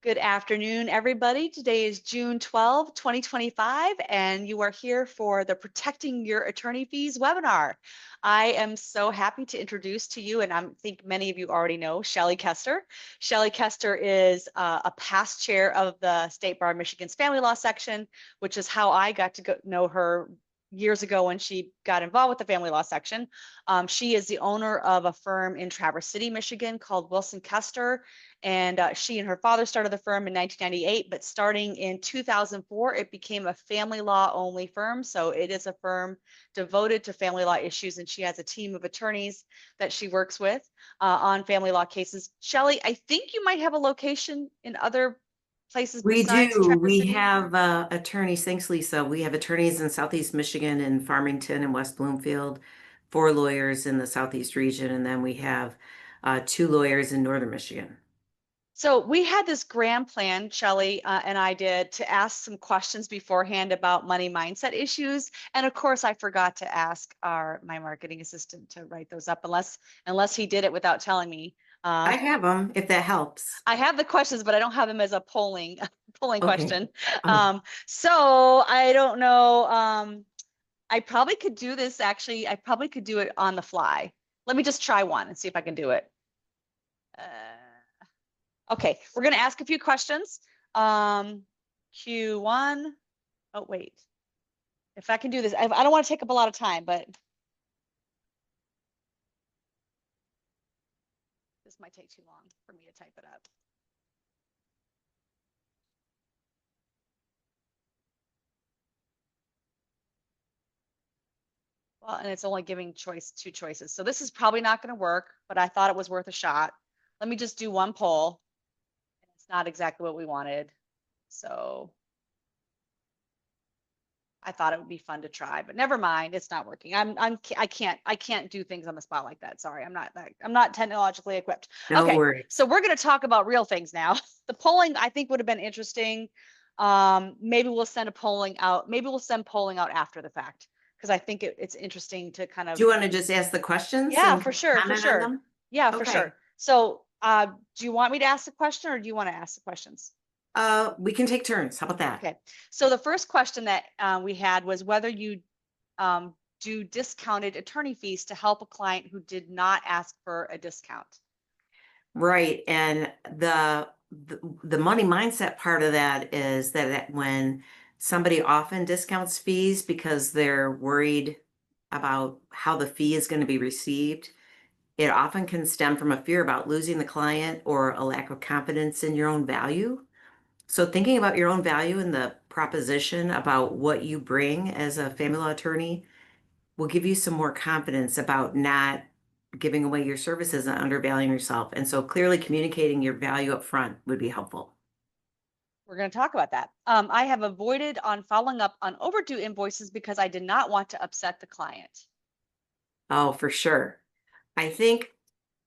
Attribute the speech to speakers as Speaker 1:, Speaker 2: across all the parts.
Speaker 1: Good afternoon, everybody. Today is June 12, 2025, and you are here for the Protecting Your Attorney Fees webinar. I am so happy to introduce to you, and I think many of you already know, Shelley Kester. Shelley Kester is a past chair of the State Bar of Michigan's Family Law section, which is how I got to know her years ago when she got involved with the family law section. She is the owner of a firm in Traverse City, Michigan called Wilson Kester. And she and her father started the firm in 1998, but starting in 2004, it became a family law only firm. So it is a firm devoted to family law issues, and she has a team of attorneys that she works with on family law cases. Shelley, I think you might have a location in other places
Speaker 2: We
Speaker 1: besides
Speaker 2: do.
Speaker 1: Traverse
Speaker 2: We
Speaker 1: City.
Speaker 2: have attorneys. Thanks, Lisa. We have attorneys in Southeast Michigan and Farmington and West Bloomfield, 4 lawyers in the Southeast region, and then we have 2 lawyers in Northern Michigan.
Speaker 1: So we had this grand plan, Shelley and I did, to ask some questions beforehand about money mindset issues. And of course, I forgot to ask my marketing assistant to write those up, unless he did it without telling me.
Speaker 2: I have them, if that helps.
Speaker 1: I have the questions, but I don't have them as a polling
Speaker 2: Okay.
Speaker 1: question.
Speaker 2: Oh,
Speaker 1: So I don't know. I probably could do this actually. I probably could do it on the fly. Let me just try one and see if I can do it. Okay, we're going to ask a few questions. Q1. Oh, wait. If I can do this, I don't want to take up a lot of time, but this might take too long for me to type it up. Well, and it's only giving two choices. So this is probably not going to work, but I thought it was worth a shot. Let me just do one poll. It's not exactly what we wanted. So I thought it would be fun to try, but never mind. It's not working. I can't do things on the spot like that. Sorry. I'm not technologically equipped.
Speaker 2: no
Speaker 1: Okay.
Speaker 2: worries.
Speaker 1: So we're going to talk about real things now. The polling I think would have been interesting. Maybe we'll send polling out after the fact, because I think it's interesting to kind
Speaker 2: Do
Speaker 1: of,
Speaker 2: you want to just ask the questions
Speaker 1: yeah,
Speaker 2: and
Speaker 1: for sure. For
Speaker 2: comment on
Speaker 1: sure.
Speaker 2: them?
Speaker 1: Yeah, for
Speaker 2: Okay.
Speaker 1: sure. So, do you want me to ask the question or do you want to ask the questions?
Speaker 2: We can take turns. How about that?
Speaker 1: Okay. So the first question that we had was whether you do discounted attorney fees to help a client who did not ask for a discount.
Speaker 2: Right. And the money mindset part of that is that when somebody often discounts fees because they're worried about how the fee is going to be received, it often can stem from a fear about losing the client or a lack of confidence in your own value. So thinking about your own value and the proposition about what you bring as a family law attorney will give you some more confidence about not giving away your services and undervaluing yourself. And so clearly communicating your value up front would be helpful.
Speaker 1: We're going to talk about that. I have avoided on following up on overdue invoices because I did not want to upset the client.
Speaker 2: Oh, for sure. I think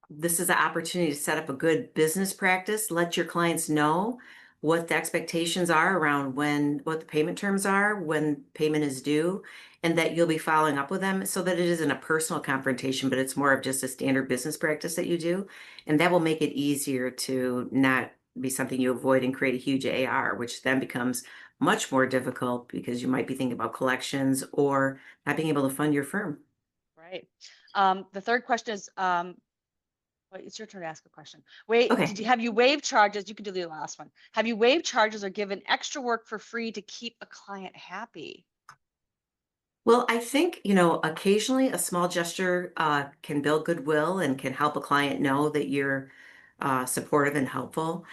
Speaker 2: this is an opportunity to set up a good business practice. Let your clients know what the expectations are around what the payment terms are, when payment is due, and that you'll be following up with them so that it isn't a personal confrontation, but it's more of just a standard business practice that you do. And that will make it easier to not be something you avoid and create a huge AR, which then becomes much more difficult because you might be thinking about collections or not being able to fund your firm.
Speaker 1: Right. The third question is, it's your turn to ask a question. Wait,
Speaker 2: Okay.
Speaker 1: have you waived charges? You can do the last one. Have you waived charges or given extra work for free to keep a client happy?
Speaker 2: Well, I think, occasionally a small gesture can build goodwill and can help a client know that you're supportive and helpful.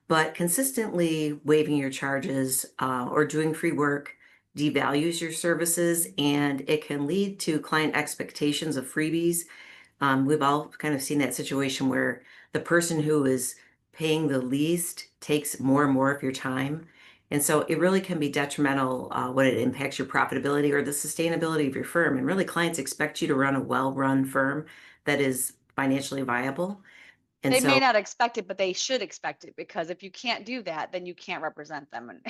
Speaker 2: But consistently waiving your charges or doing free work devalues your services, and it can lead to client expectations of freebies. We've all kind of seen that situation where the person who is paying the least takes more and more of your time. And so it really can be detrimental when it impacts your profitability or the sustainability of your firm. And really, clients expect you to run a well-run firm that is financially viable. And
Speaker 1: They may
Speaker 2: so,
Speaker 1: not expect it, but they should expect it, because if you can't do that, then you can't represent them.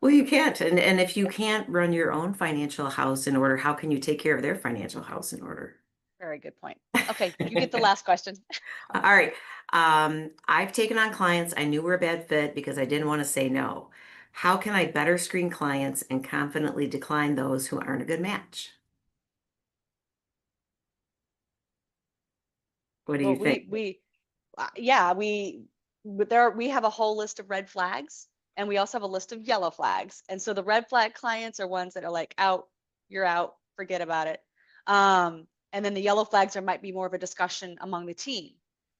Speaker 2: well, you can't. And if you can't run your own financial house in order, how can you take care of their financial house in order?
Speaker 1: Very good point. Okay, you get the last question.
Speaker 2: All right. I've taken on clients I knew were a bad fit because I didn't want to say no. How can I better screen clients and confidently decline those who aren't a good match? What do you
Speaker 1: Well,
Speaker 2: think?
Speaker 1: yeah, we have a whole list of red flags, and we also have a list of yellow flags. And so the red flag clients are ones that are like out, you're out, forget about it. And then the yellow flags might be more of a discussion among the team,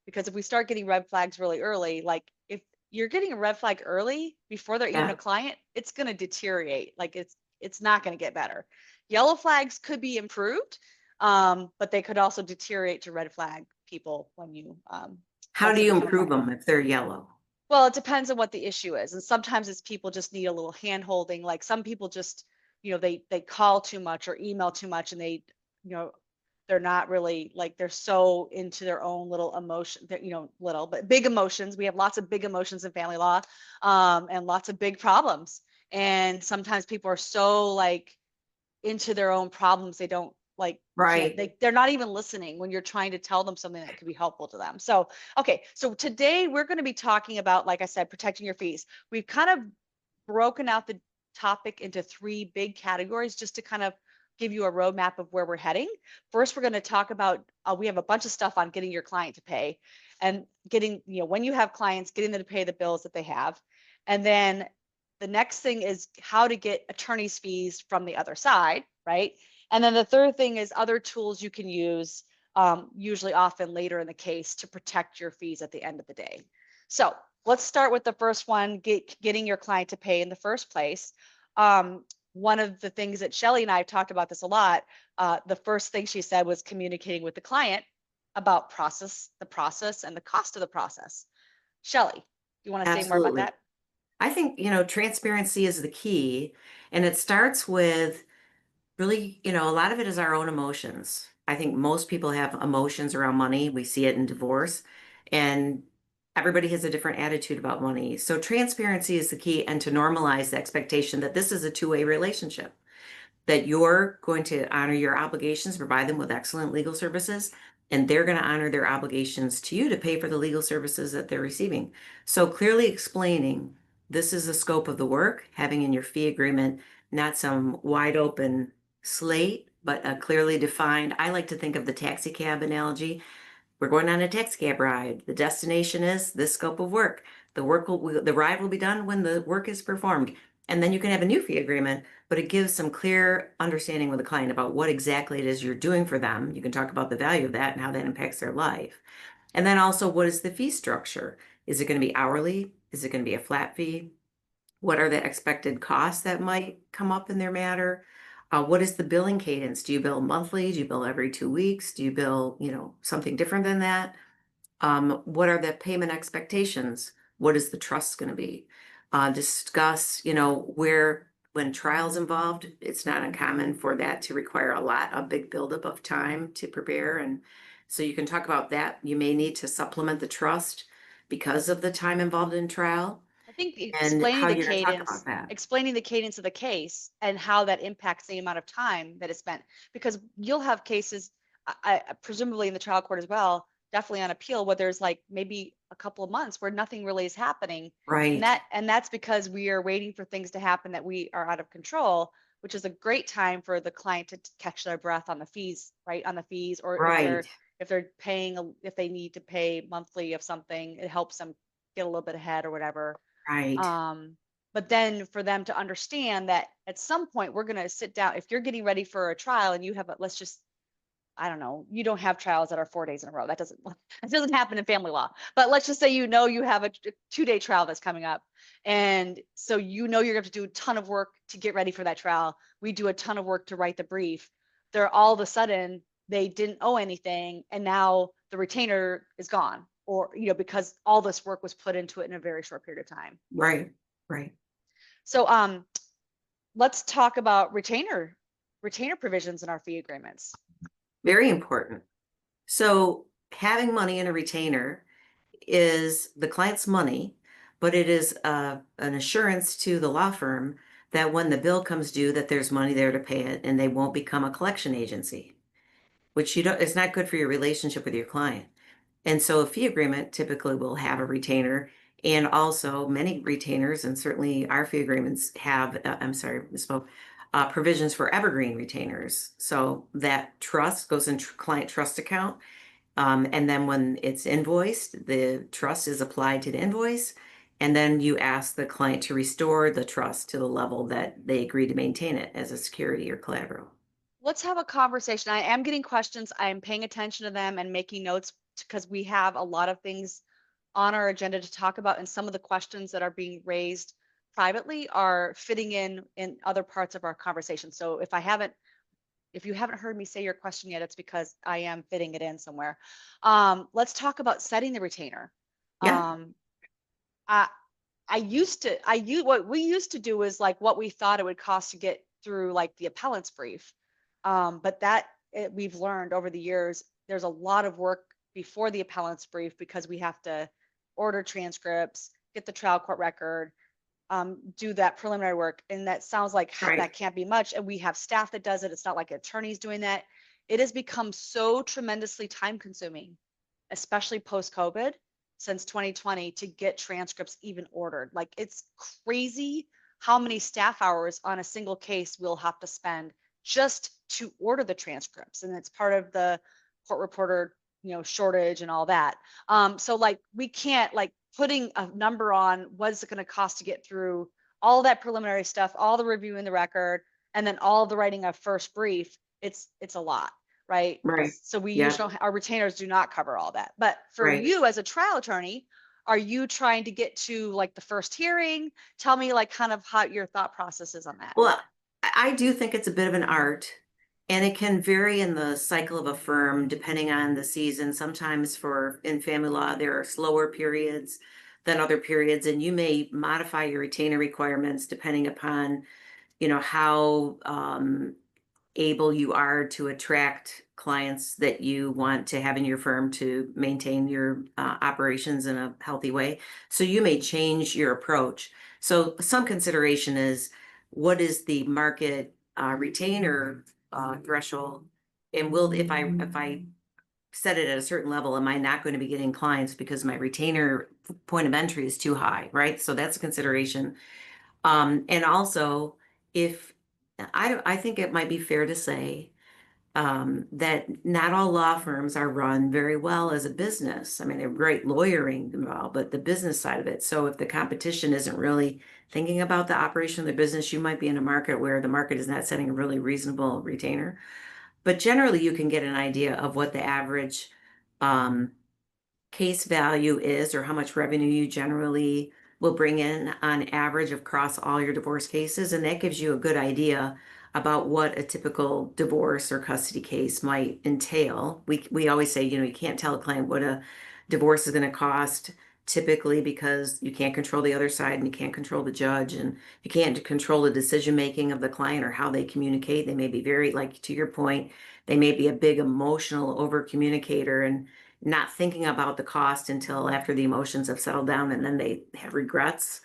Speaker 1: because if we start getting red flags really early, like if you're getting a red flag early before they're even a
Speaker 2: Yeah,
Speaker 1: client, it's going to deteriorate. Like it's not going to get better. Yellow flags could be improved, but they could also deteriorate to red flag people when you
Speaker 2: how
Speaker 1: once
Speaker 2: do
Speaker 1: they
Speaker 2: you
Speaker 1: become a
Speaker 2: improve
Speaker 1: client.
Speaker 2: them if they're yellow?
Speaker 1: Well, it depends on what the issue is, and sometimes it's people just need a little hand holding. Like some people just, they call too much or email too much, and you know, they're not really like they're so into their own little emotion, little but big emotions. We have lots of big emotions in family law, and lots of big problems. And sometimes people are so like into their own problems, they don't like can't
Speaker 2: Right.
Speaker 1: they're not even listening when you're trying to tell them something that could be helpful to them. So okay, so today we're going to be talking about, like I said, protecting your fees. We've kind of broken out the topic into three big categories just to kind of give you a roadmap of where we're heading. First, we're going to talk about we have a bunch of stuff on getting your client to pay, and getting, when you have clients, getting them to pay the bills that they have. And then the next thing is how to get attorney's fees from the other side, right? And then the third thing is other tools you can use, usually often later in the case, to protect your fees at the end of the day. So let's start with the first one, getting your client to pay in the first place. One of the things that Shelley and I have talked about this a lot, the first thing she said was communicating with the client about the process and the cost of the process. Shelley, you want to say more about
Speaker 2: Absolutely.
Speaker 1: that?
Speaker 2: I think, transparency is the key. And it starts with really, a lot of it is our own emotions. I think most people have emotions around money. We see it in divorce, and everybody has a different attitude about money. So transparency is the key, and to normalize the expectation that this is a two-way relationship, that you're going to honor your obligations, provide them with excellent legal services, and they're going to honor their obligations to you to pay for the legal services that they're receiving. So clearly explaining this is the scope of the work, having in your fee agreement not some wide open slate, but a clearly defined. I like to think of the taxi cab analogy. We're going on a taxi cab ride. The destination is this scope of work. The ride will be done when the work is performed. And then you can have a new fee agreement, but it gives some clear understanding with the client about what exactly it is you're doing for them. You can talk about the value of that and how that impacts their life. And then also, what is the fee structure? Is it going to be hourly? Is it going to be a flat fee? What are the expected costs that might come up in their matter? What is the billing cadence? Do you bill monthly? Do you bill every 2 weeks? Do you bill, something different than that? What are the payment expectations? What is the trust going to be? Discuss, where when trials involved, it's not uncommon for that to require a big buildup of time to prepare. And so you can talk about that. You may need to supplement the trust because of the time involved in trial
Speaker 1: I think
Speaker 2: and how you're going to talk about that.
Speaker 1: explaining the cadence of the case and how that impacts the amount of time that is spent, because you'll have cases, presumably in the trial court as well, definitely on appeal, where there's like maybe a couple of months where nothing really is happening. And
Speaker 2: Right,
Speaker 1: that's because we are waiting for things to happen that we are out of control, which is a great time for the client to catch their breath on the fees, right? On the fees, or
Speaker 2: right,
Speaker 1: if they're paying, if they need to pay monthly of something, it helps them get a little bit ahead or whatever.
Speaker 2: right,
Speaker 1: um but then for them to understand that at some point we're going to sit down, if you're getting ready for a trial and you have let's just, I don't know, you don't have trials that are 4 days in a row, that doesn't that doesn't happen in family law, but let's just say you have a 2-day trial that's coming up, and so you're going to have to do a ton of work to get ready for that trial. We do a ton of work to write the brief. They're all of a sudden, they didn't owe anything, and now the retainer is gone, or because all this work was put into it in a very short period of time.
Speaker 2: right, right.
Speaker 1: So let's talk about retainer provisions in our fee agreements.
Speaker 2: Very important. So having money in a retainer is the client's money, but it is an assurance to the law firm that when the bill comes due, that there's money there to pay it and they won't become a collection agency. which you don't, it's not good for your relationship with your client. And so a fee agreement typically will have a retainer, and also many retainers, and certainly our fee agreements have, I'm sorry, misspoke, provisions for evergreen retainers. So that trust goes in client trust account. And then when it's invoiced, the trust is applied to the invoice. And then you ask the client to restore the trust to the level that they agree to maintain it as a security or collateral.
Speaker 1: Let's have a conversation. I am getting questions. I am paying attention to them and making notes because we have a lot of things on our agenda to talk about, and some of the questions that are being raised privately are fitting in other parts of our conversation. So if you haven't heard me say your question yet, it's because I am fitting it in somewhere. Let's talk about setting the retainer.
Speaker 2: Yeah,
Speaker 1: Um, I, what we used to do is like what we thought it would cost to get through like the appellant's brief. But we've learned over the years, there's a lot of work before the appellant's brief because we have to order transcripts, get the trial court record, do that preliminary work. And that sounds like
Speaker 2: right,
Speaker 1: that can't be much. And we have staff that does it. It's not like attorneys doing that. It has become so tremendously time consuming, especially post COVID since 2020 to get transcripts even ordered. Like it's crazy how many staff hours on a single case we'll have to spend just to order the transcripts. And it's part of the court reporter, shortage and all that. So like we can't like putting a number on what's it going to cost to get through all that preliminary stuff, all the reviewing the record, and then all the writing a first brief. It's a lot, right?
Speaker 2: right.
Speaker 1: So we
Speaker 2: Yeah,
Speaker 1: usually our retainers do not cover all that. But for
Speaker 2: right.
Speaker 1: you as a trial attorney, are you trying to get to like the first hearing? Tell me like kind of how your thought process is on that.
Speaker 2: Well, I do think it's a bit of an art, and it can vary in the cycle of a firm depending on the season. Sometimes in family law, there are slower periods than other periods, and you may modify your retainer requirements depending upon, how able you are to attract clients that you want to have in your firm to maintain your operations in a healthy way. So you may change your approach. So some consideration is, what is the market retainer threshold? And will, if I set it at a certain level, am I not going to be getting clients because my retainer point of entry is too high, right? So that's a consideration. And also, if I think it might be fair to say that not all law firms are run very well as a business. I mean, they're great lawyering involved, but the business side of it. So if the competition isn't really thinking about the operation of the business, you might be in a market where the market is not setting a really reasonable retainer. But generally, you can get an idea of what the average um, case value is, or how much revenue you generally will bring in on average across all your divorce cases. And that gives you a good idea about what a typical divorce or custody case might entail. We always say, you can't tell a client what a divorce is going to cost typically, because you can't control the other side and you can't control the judge, and you can't control the decision making of the client or how they communicate. They may be very, like to your point, they may be a big emotional over communicator and not thinking about the cost until after the emotions have settled down, and then they have regrets.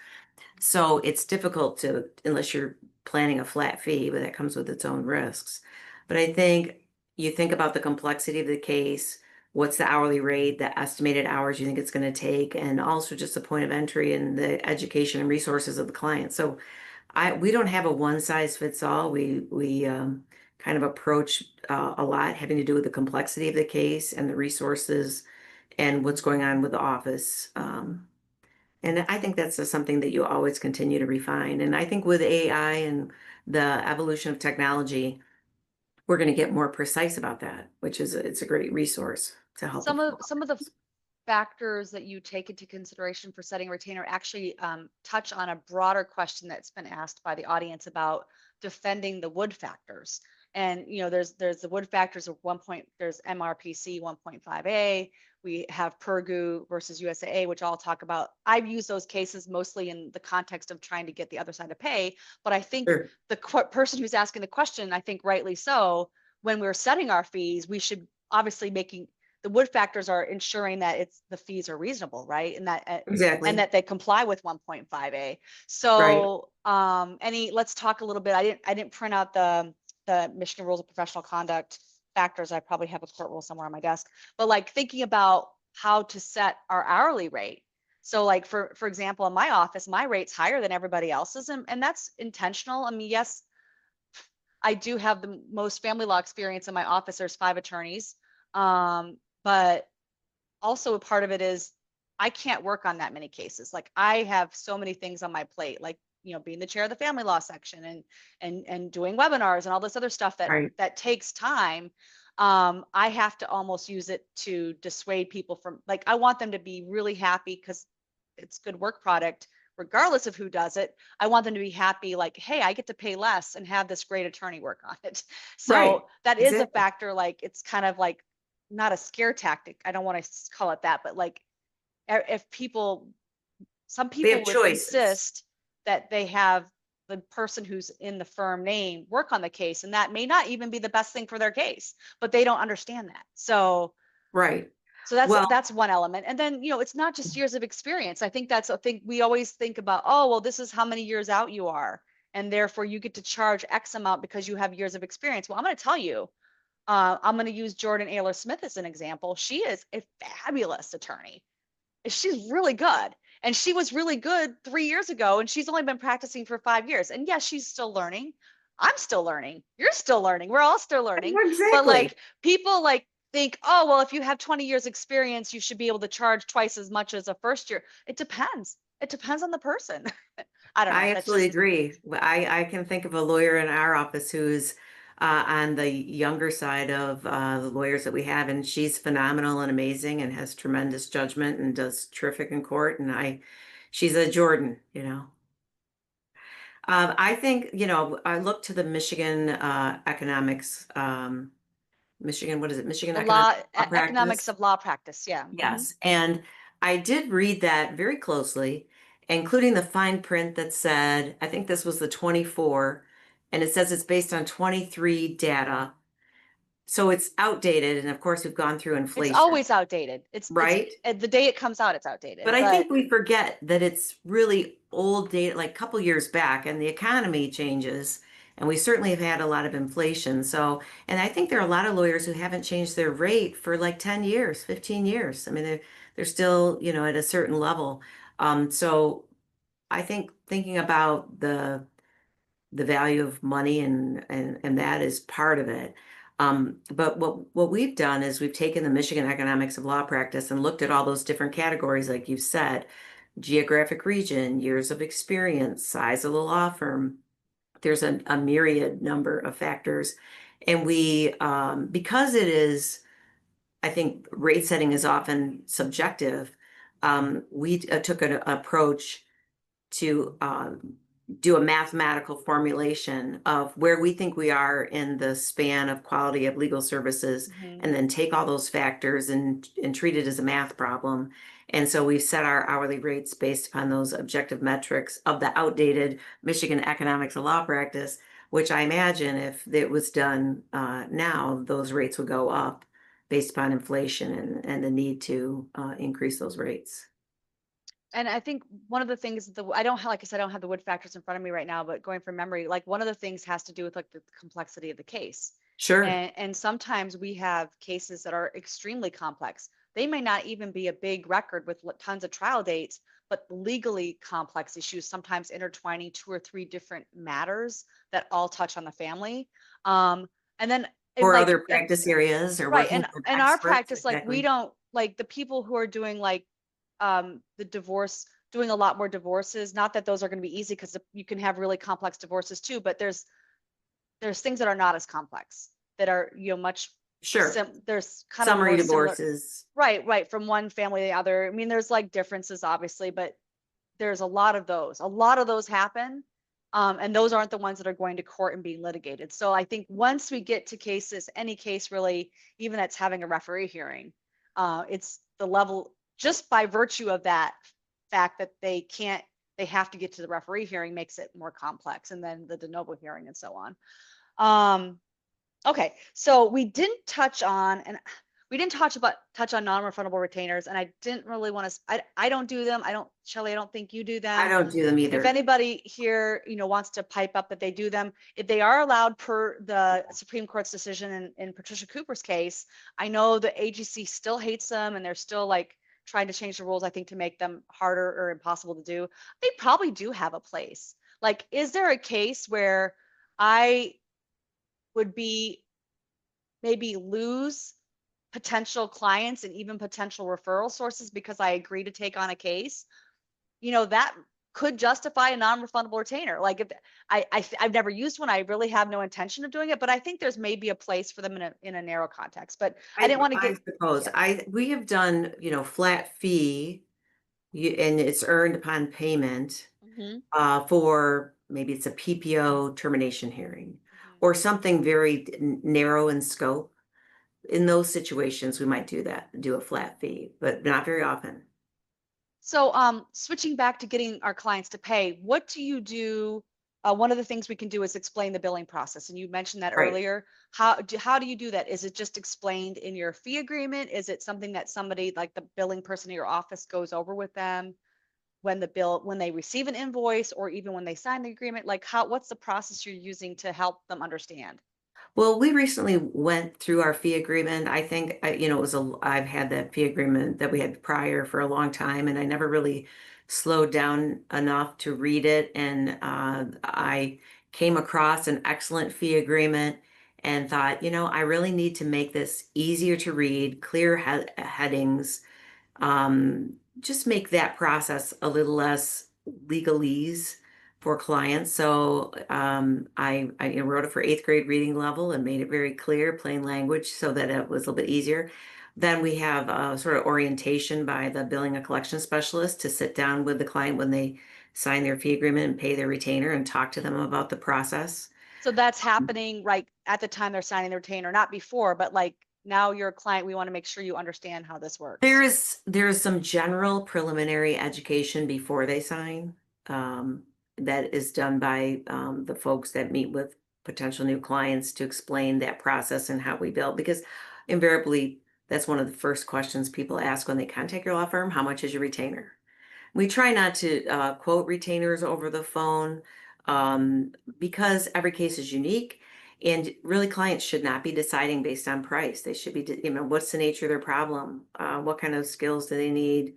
Speaker 2: So it's difficult to, unless you're planning a flat fee, but that comes with its own risks. But I think you think about the complexity of the case, what's the hourly rate, the estimated hours you think it's going to take, and also just the point of entry and the education and resources of the client. So we don't have a one size fits all. We kind of approach a lot having to do with the complexity of the case and the resources and what's going on with the office. And I think that's just something that you always continue to refine. And I think with AI and the evolution of technology, we're going to get more precise about that, which is it's a great resource to help.
Speaker 1: Some of the factors that you take into consideration for setting a retainer actually touch on a broader question that's been asked by the audience about defending the wood factors. And there's the wood factors of there's MRPC 1.5A. We have Purgu versus USAA, which I'll talk about. I've used those cases mostly in the context of trying to get the other side to pay. But I think
Speaker 2: Sure.
Speaker 1: the person who's asking the question, I think rightly so, when we're setting our fees, we should obviously making the wood factors are ensuring that the fees are reasonable, right? And
Speaker 2: Exactly.
Speaker 1: that they comply with 1.5A.
Speaker 2: Right.
Speaker 1: So let's talk a little bit. I didn't print out the Michigan Rules of Professional Conduct factors. I probably have a court rule somewhere on my desk, but like thinking about how to set our hourly rate. So like for example, in my office, my rate's higher than everybody else's, and that's intentional. I mean, yes, I do have the most family law experience in my office. There's 5 attorneys. But also a part of it is I can't work on that many cases. Like I have so many things on my plate, like, being the chair of the family law section and doing webinars and all this other stuff
Speaker 2: Right.
Speaker 1: that takes time. I have to almost use it to dissuade people from, like, I want them to be really happy because it's good work product regardless of who does it. I want them to be happy, like, hey, I get to pay less and have this great attorney work on it.
Speaker 2: Right.
Speaker 1: So that is a
Speaker 2: Exactly.
Speaker 1: factor. Like it's kind of like not a scare tactic. I don't want to call it that, but like if some
Speaker 2: They
Speaker 1: people
Speaker 2: have
Speaker 1: would
Speaker 2: choices.
Speaker 1: insist that they have the person who's in the firm name work on the case, and that may not even be the best thing for their case, but they don't understand that.
Speaker 2: Right.
Speaker 1: So that's
Speaker 2: Well,
Speaker 1: that's one element. And then, it's not just years of experience. I think that's a thing we always think about, oh, well, this is how many years out you are, and therefore you get to charge X amount because you have years of experience. Well, I'm going to tell you, I'm going to use Jordan Ayler Smith as an example. She is a fabulous attorney. She's really good. And she was really good 3 years ago, and she's only been practicing for 5 years. And yes, she's still learning. I'm still learning. You're still learning. We're all still learning. But
Speaker 2: exactly.
Speaker 1: like people like think, oh, well, if you have 20 years experience, you should be able to charge twice as much as a first year. It depends. It depends on the person. I don't know.
Speaker 2: I
Speaker 1: That's
Speaker 2: absolutely
Speaker 1: just
Speaker 2: agree. I can think of a lawyer in our office who's on the younger side of the lawyers that we have, and she's phenomenal and amazing and has tremendous judgment and does terrific in court. And she's a Jordan, you know. I think, I look to the Michigan economics, Michigan, what is it? Michigan
Speaker 1: the
Speaker 2: economic law
Speaker 1: economics
Speaker 2: practice.
Speaker 1: of law practice. Yeah.
Speaker 2: Yes. And I did read that very closely, including the fine print that said, I think this was the 24, and it says it's based on 23 data. So it's outdated. And of course, we've gone through
Speaker 1: It's
Speaker 2: inflation,
Speaker 1: always outdated. It's
Speaker 2: right?
Speaker 1: the day it comes out, it's
Speaker 2: But
Speaker 1: outdated.
Speaker 2: I
Speaker 1: But
Speaker 2: think we forget that it's really old data, like a couple years back, and the economy changes. And we certainly have had a lot of inflation. So, and I think there are a lot of lawyers who haven't changed their rate for like 10 years, 15 years. I mean, they're still, at a certain level. So I think thinking about the value of money and that is part of it. But what we've done is we've taken the Michigan economics of law practice and looked at all those different categories, like you said, geographic region, years of experience, size of the law firm. There's a myriad number of factors. And because it is, I think rate setting is often subjective, we took an approach to do a mathematical formulation of where we think we are in the span of quality of legal services,
Speaker 1: mhm.
Speaker 2: and then take all those factors and treat it as a math problem. And so we've set our hourly rates based upon those objective metrics of the outdated Michigan economics of law practice, which I imagine if it was done now, those rates would go up based upon inflation and the need to increase those rates.
Speaker 1: And I think one of the things I don't have, like I said, I don't have the wood factors in front of me right now, but going from memory, like one of the things has to do with like the complexity of the case.
Speaker 2: Sure.
Speaker 1: And sometimes we have cases that are extremely complex. They may not even be a big record with tons of trial dates, but legally complex issues, sometimes intertwining 2 or 3 different matters that all touch on the family. And then
Speaker 2: Or
Speaker 1: like
Speaker 2: other practice areas or
Speaker 1: right.
Speaker 2: working
Speaker 1: And
Speaker 2: with
Speaker 1: in our
Speaker 2: experts,
Speaker 1: practice, like we
Speaker 2: exactly.
Speaker 1: don't like the people who are doing like the divorce, doing a lot more divorces. Not that those are going to be easy because you can have really complex divorces too, but there's things that are not as complex that are, much
Speaker 2: Sure.
Speaker 1: there's kind of
Speaker 2: Summary
Speaker 1: more similar.
Speaker 2: divorces.
Speaker 1: Right, right. From one family to the other. I mean, there's like differences obviously, but there's a lot of those. A lot of those happen. And those aren't the ones that are going to court and being litigated. So I think once we get to cases, any case really, even that's having a referee hearing, it's the level, just by virtue of that fact that they have to get to the referee hearing makes it more complex, and then the de novo hearing and so on. Okay, so we didn't touch on, and we didn't touch on non-refundable retainers, and I didn't really want to. I don't do them. I don't, Shelley. I don't think you do
Speaker 2: I
Speaker 1: them.
Speaker 2: don't do them
Speaker 1: If
Speaker 2: either.
Speaker 1: anybody here, wants to pipe up that they do them, if they are allowed per the Supreme Court's decision in Patricia Cooper's case, I know the agency still hates them and they're still like trying to change the rules, I think, to make them harder or impossible to do. They probably do have a place. Like, is there a case where I would be maybe lose potential clients and even potential referral sources because I agree to take on a case? That could justify a non-refundable retainer. Like, if I've never used one, I really have no intention of doing it, but I think there's maybe a place for them in a narrow context. But I didn't want to
Speaker 2: I
Speaker 1: get,
Speaker 2: suppose
Speaker 1: yeah.
Speaker 2: we have done, flat fee, and it's earned upon payment
Speaker 1: Hmm.
Speaker 2: for maybe it's a PPO termination hearing
Speaker 1: Hmm.
Speaker 2: or something very narrow in scope. In those situations, we might do that, do a flat fee, but not very often.
Speaker 1: So, switching back to getting our clients to pay, what do you do? One of the things we can do is explain the billing process, and you mentioned that
Speaker 2: Right.
Speaker 1: earlier. How do you do that? Is it just explained in your fee agreement? Is it something that somebody like the billing person in your office goes over with them when they receive an invoice, or even when they sign the agreement? Like, what's the process you're using to help them understand?
Speaker 2: Well, we recently went through our fee agreement. I think, it was I've had that fee agreement that we had prior for a long time, and I never really slowed down enough to read it. And I came across an excellent fee agreement and thought, I really need to make this easier to read, clear headings, just make that process a little less legalese for clients. So I wrote it for eighth grade reading level and made it very clear, plain language, so that it was a little bit easier. Then we have a sort of orientation by the billing and collection specialist to sit down with the client when they sign their fee agreement and pay their retainer and talk to them about the process.
Speaker 1: So that's happening right at the time they're signing the retainer, not before, but like now you're a client. We want to make sure you understand how this works.
Speaker 2: There's some general preliminary education before they sign, that is done by the folks that meet with potential new clients to explain that process and how we build. Because invariably, that's one of the first questions people ask when they contact your law firm: How much is your retainer? We try not to quote retainers over the phone, um, because every case is unique. And really, clients should not be deciding based on price. They should be, what's the nature of their problem? What kind of skills do they need?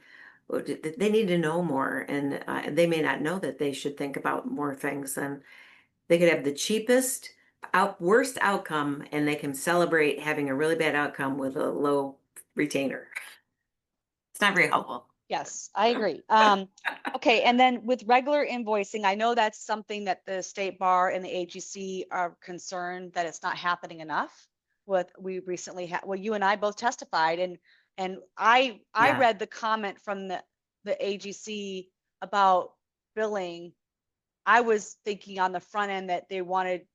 Speaker 2: They need to know more. And they may not know that they should think about more things than they could have the cheapest, worst outcome, and they can celebrate having a really bad outcome with a low retainer. It's not very helpful.
Speaker 1: Yes, I agree. Okay, and then with regular invoicing, I know that's something that the state bar and the AGC are concerned that it's not happening enough. We recently had, well, you and I both testified, and I
Speaker 2: Yeah,
Speaker 1: read the comment from the AGC about billing. I was thinking on the front end that they wanted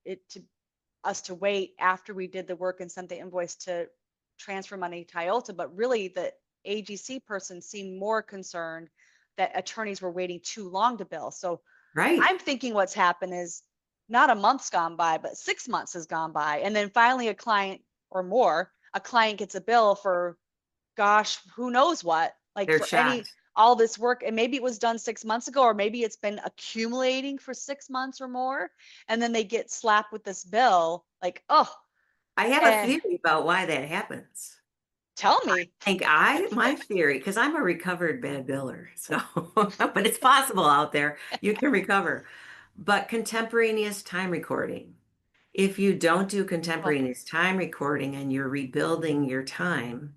Speaker 1: us to wait after we did the work and sent the invoice to transfer money to IOLTA, but really the AGC person seemed more concerned that attorneys were waiting too long to bill. So
Speaker 2: right.
Speaker 1: I'm thinking what's happened is not a month's gone by, but 6 months has gone by. And then finally a client gets a bill for, gosh, who knows what, like
Speaker 2: They're
Speaker 1: for
Speaker 2: shocked.
Speaker 1: all this work. And maybe it was done 6 months ago, or maybe it's been accumulating for 6 months or more. And then they get slapped with this bill, like, oh,
Speaker 2: I have a
Speaker 1: eh,
Speaker 2: theory about why that happens.
Speaker 1: tell me.
Speaker 2: My theory, because I'm a recovered bad biller, so, but it's possible out there you can recover. But contemporaneous time recording, if you don't do
Speaker 1: Oh,
Speaker 2: contemporaneous time recording and you're rebuilding your time,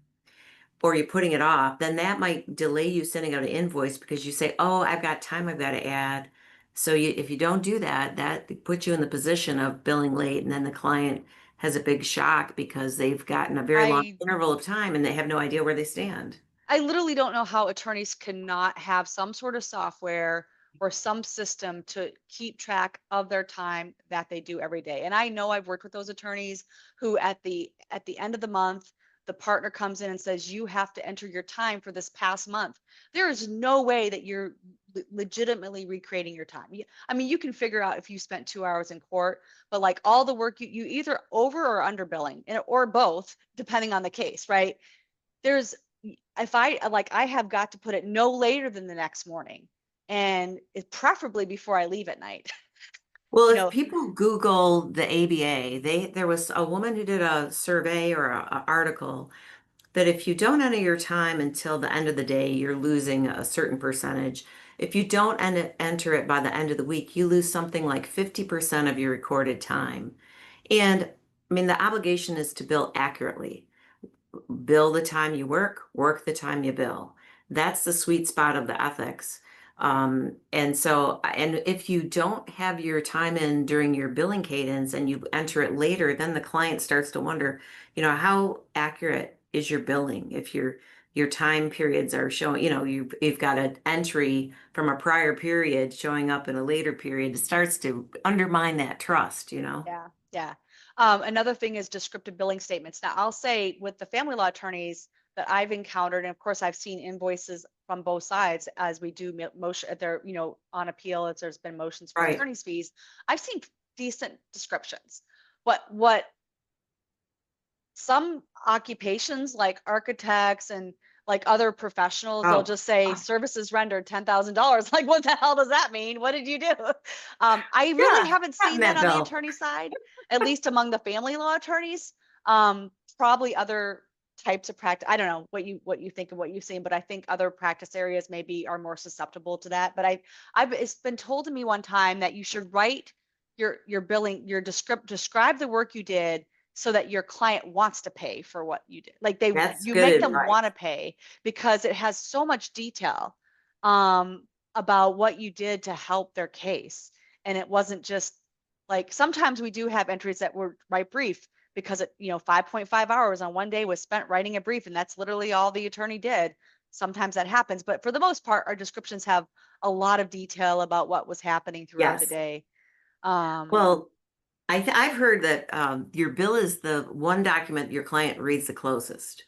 Speaker 2: or you're putting it off, then that might delay you sending out an invoice because you say, "Oh, I've got time I've got to add." So if you don't do that, that puts you in the position of billing late, and then the client has a big shock because they've gotten a very long
Speaker 1: I
Speaker 2: interval of time and they have no idea where they stand.
Speaker 1: I literally don't know how attorneys cannot have some sort of software or some system to keep track of their time that they do every day. And I know I've worked with those attorneys who at the end of the month, the partner comes in and says, you have to enter your time for this past month. There is no way that legitimately recreating your time. I mean, you can figure out if you spent 2 hours in court, but like all the work you either over or under billing or both, depending on the case, right? There's, if I have got to put it no later than the next morning, and it preferably before I leave at night.
Speaker 2: Well,
Speaker 1: You
Speaker 2: if
Speaker 1: know,
Speaker 2: people Google the ABA, there was a woman who did a survey or a article that if you don't enter your time until the end of the day, you're losing a certain percentage. If you don't enter it by the end of the week, you lose something like 50% of your recorded time. And I mean, the obligation is to bill accurately. Bill the time you work the time you bill. That's the sweet spot of the ethics. And if you don't have your time in during your billing cadence and you enter it later, then the client starts to wonder, how accurate is your billing if your time periods are showing, you've got an entry from a prior period showing up in a later period. It starts to undermine that trust.
Speaker 1: yeah, yeah. Another thing is descriptive billing statements. Now, I'll say with the family law attorneys that I've encountered, and of course, I've seen invoices from both sides as we do motion at their, on appeal, as there's been motions for
Speaker 2: Right,
Speaker 1: attorney's fees. I've seen decent descriptions. What some occupations like architects and like other professionals, they'll
Speaker 2: oh,
Speaker 1: just say services rendered $10,000. Like, what the hell does that mean? What did you do? I really
Speaker 2: yeah,
Speaker 1: haven't
Speaker 2: gotten
Speaker 1: seen that
Speaker 2: that
Speaker 1: on the
Speaker 2: bill.
Speaker 1: attorney side, at least among the family law attorneys. Probably other types of practice. I don't know what you think of what you've seen, but I think other practice areas maybe are more susceptible to that. But it's been told to me one time that you should write your billing, describe the work you did so that your client wants to pay for what you did. Like
Speaker 2: That's
Speaker 1: you
Speaker 2: good
Speaker 1: make them
Speaker 2: advice.
Speaker 1: want to pay because it has so much detail um, about what you did to help their case. And it wasn't just like, sometimes we do have entries that were write brief because 5.5 hours on one day was spent writing a brief, and that's literally all the attorney did. Sometimes that happens, but for the most part, our descriptions have a lot of detail about what was happening throughout the
Speaker 2: Yes.
Speaker 1: day. Um,
Speaker 2: Well, I've heard that your bill is the one document your client reads the closest.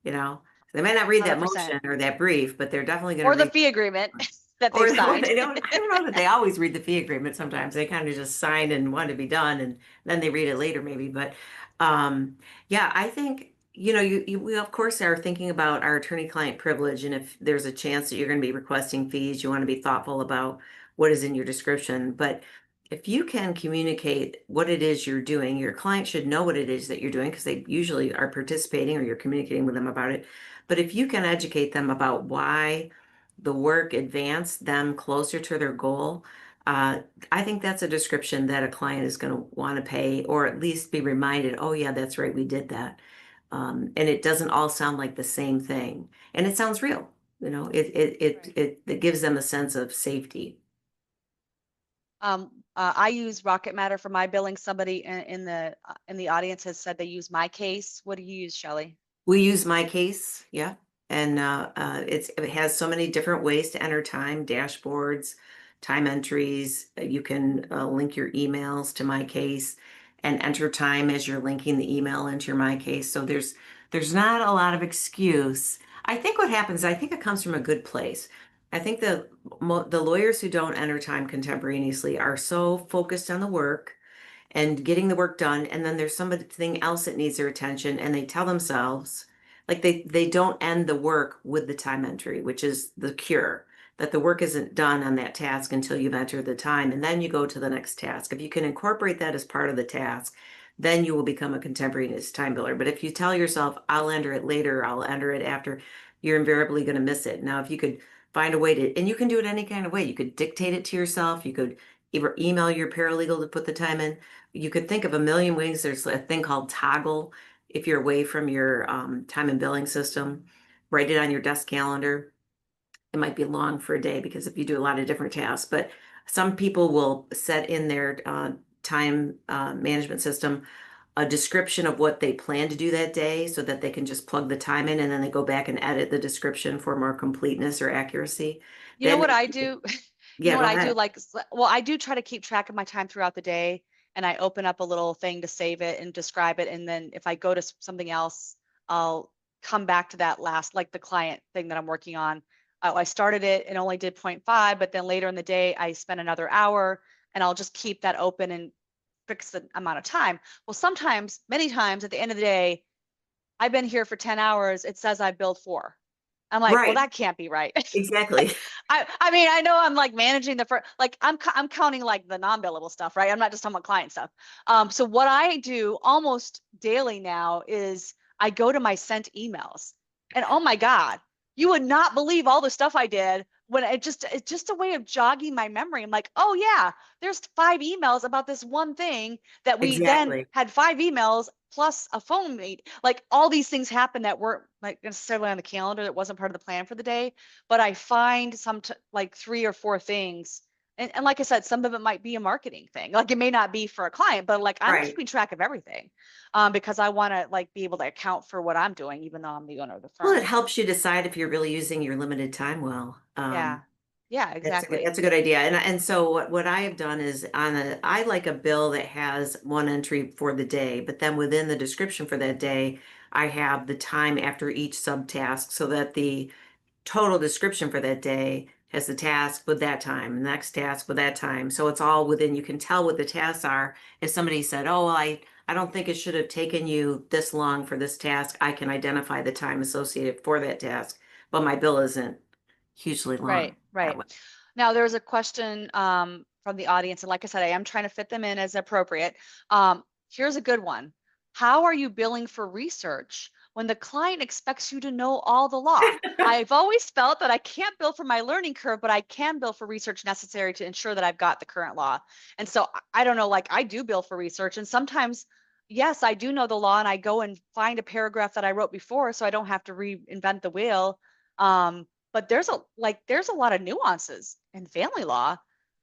Speaker 2: You know, they may not read that
Speaker 1: 100%.
Speaker 2: motion or that brief, but they're definitely going to
Speaker 1: Or the
Speaker 2: read.
Speaker 1: fee agreement that they've
Speaker 2: Or
Speaker 1: signed.
Speaker 2: they don't, I don't know that they always read the fee agreement. Sometimes they kind of just sign and want to be done and then they read it later maybe. But yeah, I think, we of course are thinking about our attorney-client privilege. And if there's a chance that you're going to be requesting fees, you want to be thoughtful about what is in your description. But if you can communicate what it is you're doing, your client should know what it is that you're doing because they usually are participating or you're communicating with them about it. But if you can educate them about why the work advance them closer to their goal, uh, I think that's a description that a client is going to want to pay or at least be reminded, oh, yeah, that's right, we did that. And it doesn't all sound like the same thing. And it sounds real.
Speaker 1: Right.
Speaker 2: It gives them a sense of safety.
Speaker 1: I use Rocket Matter for my billing. Somebody in the audience has said they use my case. What do you use, Shelley?
Speaker 2: We use my case, yeah. And it has so many different ways to enter time, dashboards, time entries. You can link your emails to my case and enter time as you're linking the email into your my case. So there's not a lot of excuse. I think what happens, I think it comes from a good place. I think the lawyers who don't enter time contemporaneously are so focused on the work and getting the work done, and then there's something else that needs their attention, and they tell themselves, like they don't end the work with the time entry, which is the cure, that the work isn't done on that task until you've entered the time, and then you go to the next task. If you can incorporate that as part of the task, then you will become a contemporaneous time biller. But if you tell yourself, I'll enter it later, I'll enter it after, you're invariably going to miss it. Now, if you could find a way to, and you can do it any kind of way, you could dictate it to yourself, you could either email your paralegal to put the time in. You could think of a million ways. There's a thing called toggle. If you're away from your time and billing system, write it on your desk calendar. It might be long for a day because if you do a lot of different tasks, but some people will set in their time management system a description of what they plan to do that day so that they can just plug the time in and then they go back and edit the description for more completeness or accuracy.
Speaker 1: You know
Speaker 2: That
Speaker 1: what
Speaker 2: may,
Speaker 1: I do? You know
Speaker 2: yeah,
Speaker 1: what
Speaker 2: go
Speaker 1: I do?
Speaker 2: ahead.
Speaker 1: Like, well, I do try to keep track of my time throughout the day, and I open up a little thing to save it and describe it. And then if I go to something else, I'll come back to that last, like the client thing that I'm working on. I started it and only did 0.5, but then later in the day, I spent another hour, and I'll just keep that open and fix the amount of time. Well, sometimes, many times at the end of the day, I've been here for 10 hours. It says I billed 4. I'm like, well,
Speaker 2: Right.
Speaker 1: that can't be right.
Speaker 2: Exactly.
Speaker 1: I mean, I know I'm like managing the first, like I'm counting like the non-billable stuff, right? I'm not just talking about client stuff. So what I do almost daily now is I go to my sent emails, and oh my God, you would not believe all the stuff I did when it's just a way of jogging my memory. I'm like, oh yeah, there's 5 emails about this one thing that we then
Speaker 2: Exactly.
Speaker 1: had 5 emails plus a phone meet. Like all these things happen that weren't like necessarily on the calendar, that wasn't part of the plan for the day, but I find like 3 or 4 things. And like I said, some of it might be a marketing thing. Like it may not be for a client, but like I'm
Speaker 2: Right.
Speaker 1: keeping track of everything, because I want to like be able to account for what I'm doing, even though I'm the owner of the
Speaker 2: Well, it
Speaker 1: firm.
Speaker 2: helps you decide if you're really using your limited time well.
Speaker 1: Yeah. Yeah, exactly.
Speaker 2: That's a good idea. And so what I have done is I like a bill that has one entry for the day, but then within the description for that day, I have the time after each subtask so that the total description for that day has the task with that time, the next task with that time. So it's all within, you can tell what the tasks are. If somebody said, oh, well, I don't think it should have taken you this long for this task, I can identify the time associated for that task, but my bill isn't hugely
Speaker 1: Right,
Speaker 2: long that
Speaker 1: right.
Speaker 2: way.
Speaker 1: Now there's a question from the audience, and like I said, I am trying to fit them in as appropriate. Here's a good one. How are you billing for research when the client expects you to know all the law? I've always felt that I can't bill for my learning curve, but I can bill for research necessary to ensure that I've got the current law. And so I don't know, like I do bill for research, and sometimes, yes, I do know the law, and I go and find a paragraph that I wrote before, so I don't have to reinvent the wheel. But there's a lot of nuances in family law,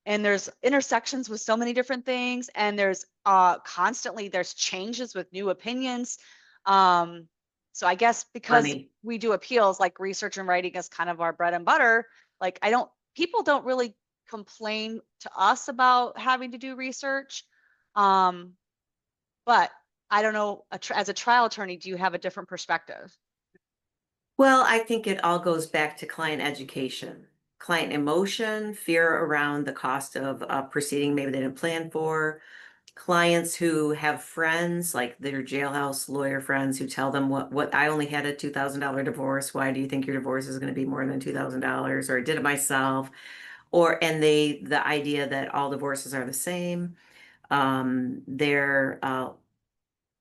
Speaker 1: and there's intersections with so many different things, and there's constantly there's changes with new opinions. um so I guess because
Speaker 2: Funny.
Speaker 1: we do appeals, like research and writing is kind of our bread and butter. Like I don't People don't really complain to us about having to do research. um but I don't know, as a trial attorney, do you have a different perspective?
Speaker 2: Well, I think it all goes back to client education, client emotion, fear around the cost of proceeding maybe they didn't plan for, clients who have friends like their jailhouse lawyer friends who tell them what I only had a $2,000 divorce. Why do you think your divorce is going to be more than $2,000? Or I did it myself. Or and the idea that all divorces are the same. They're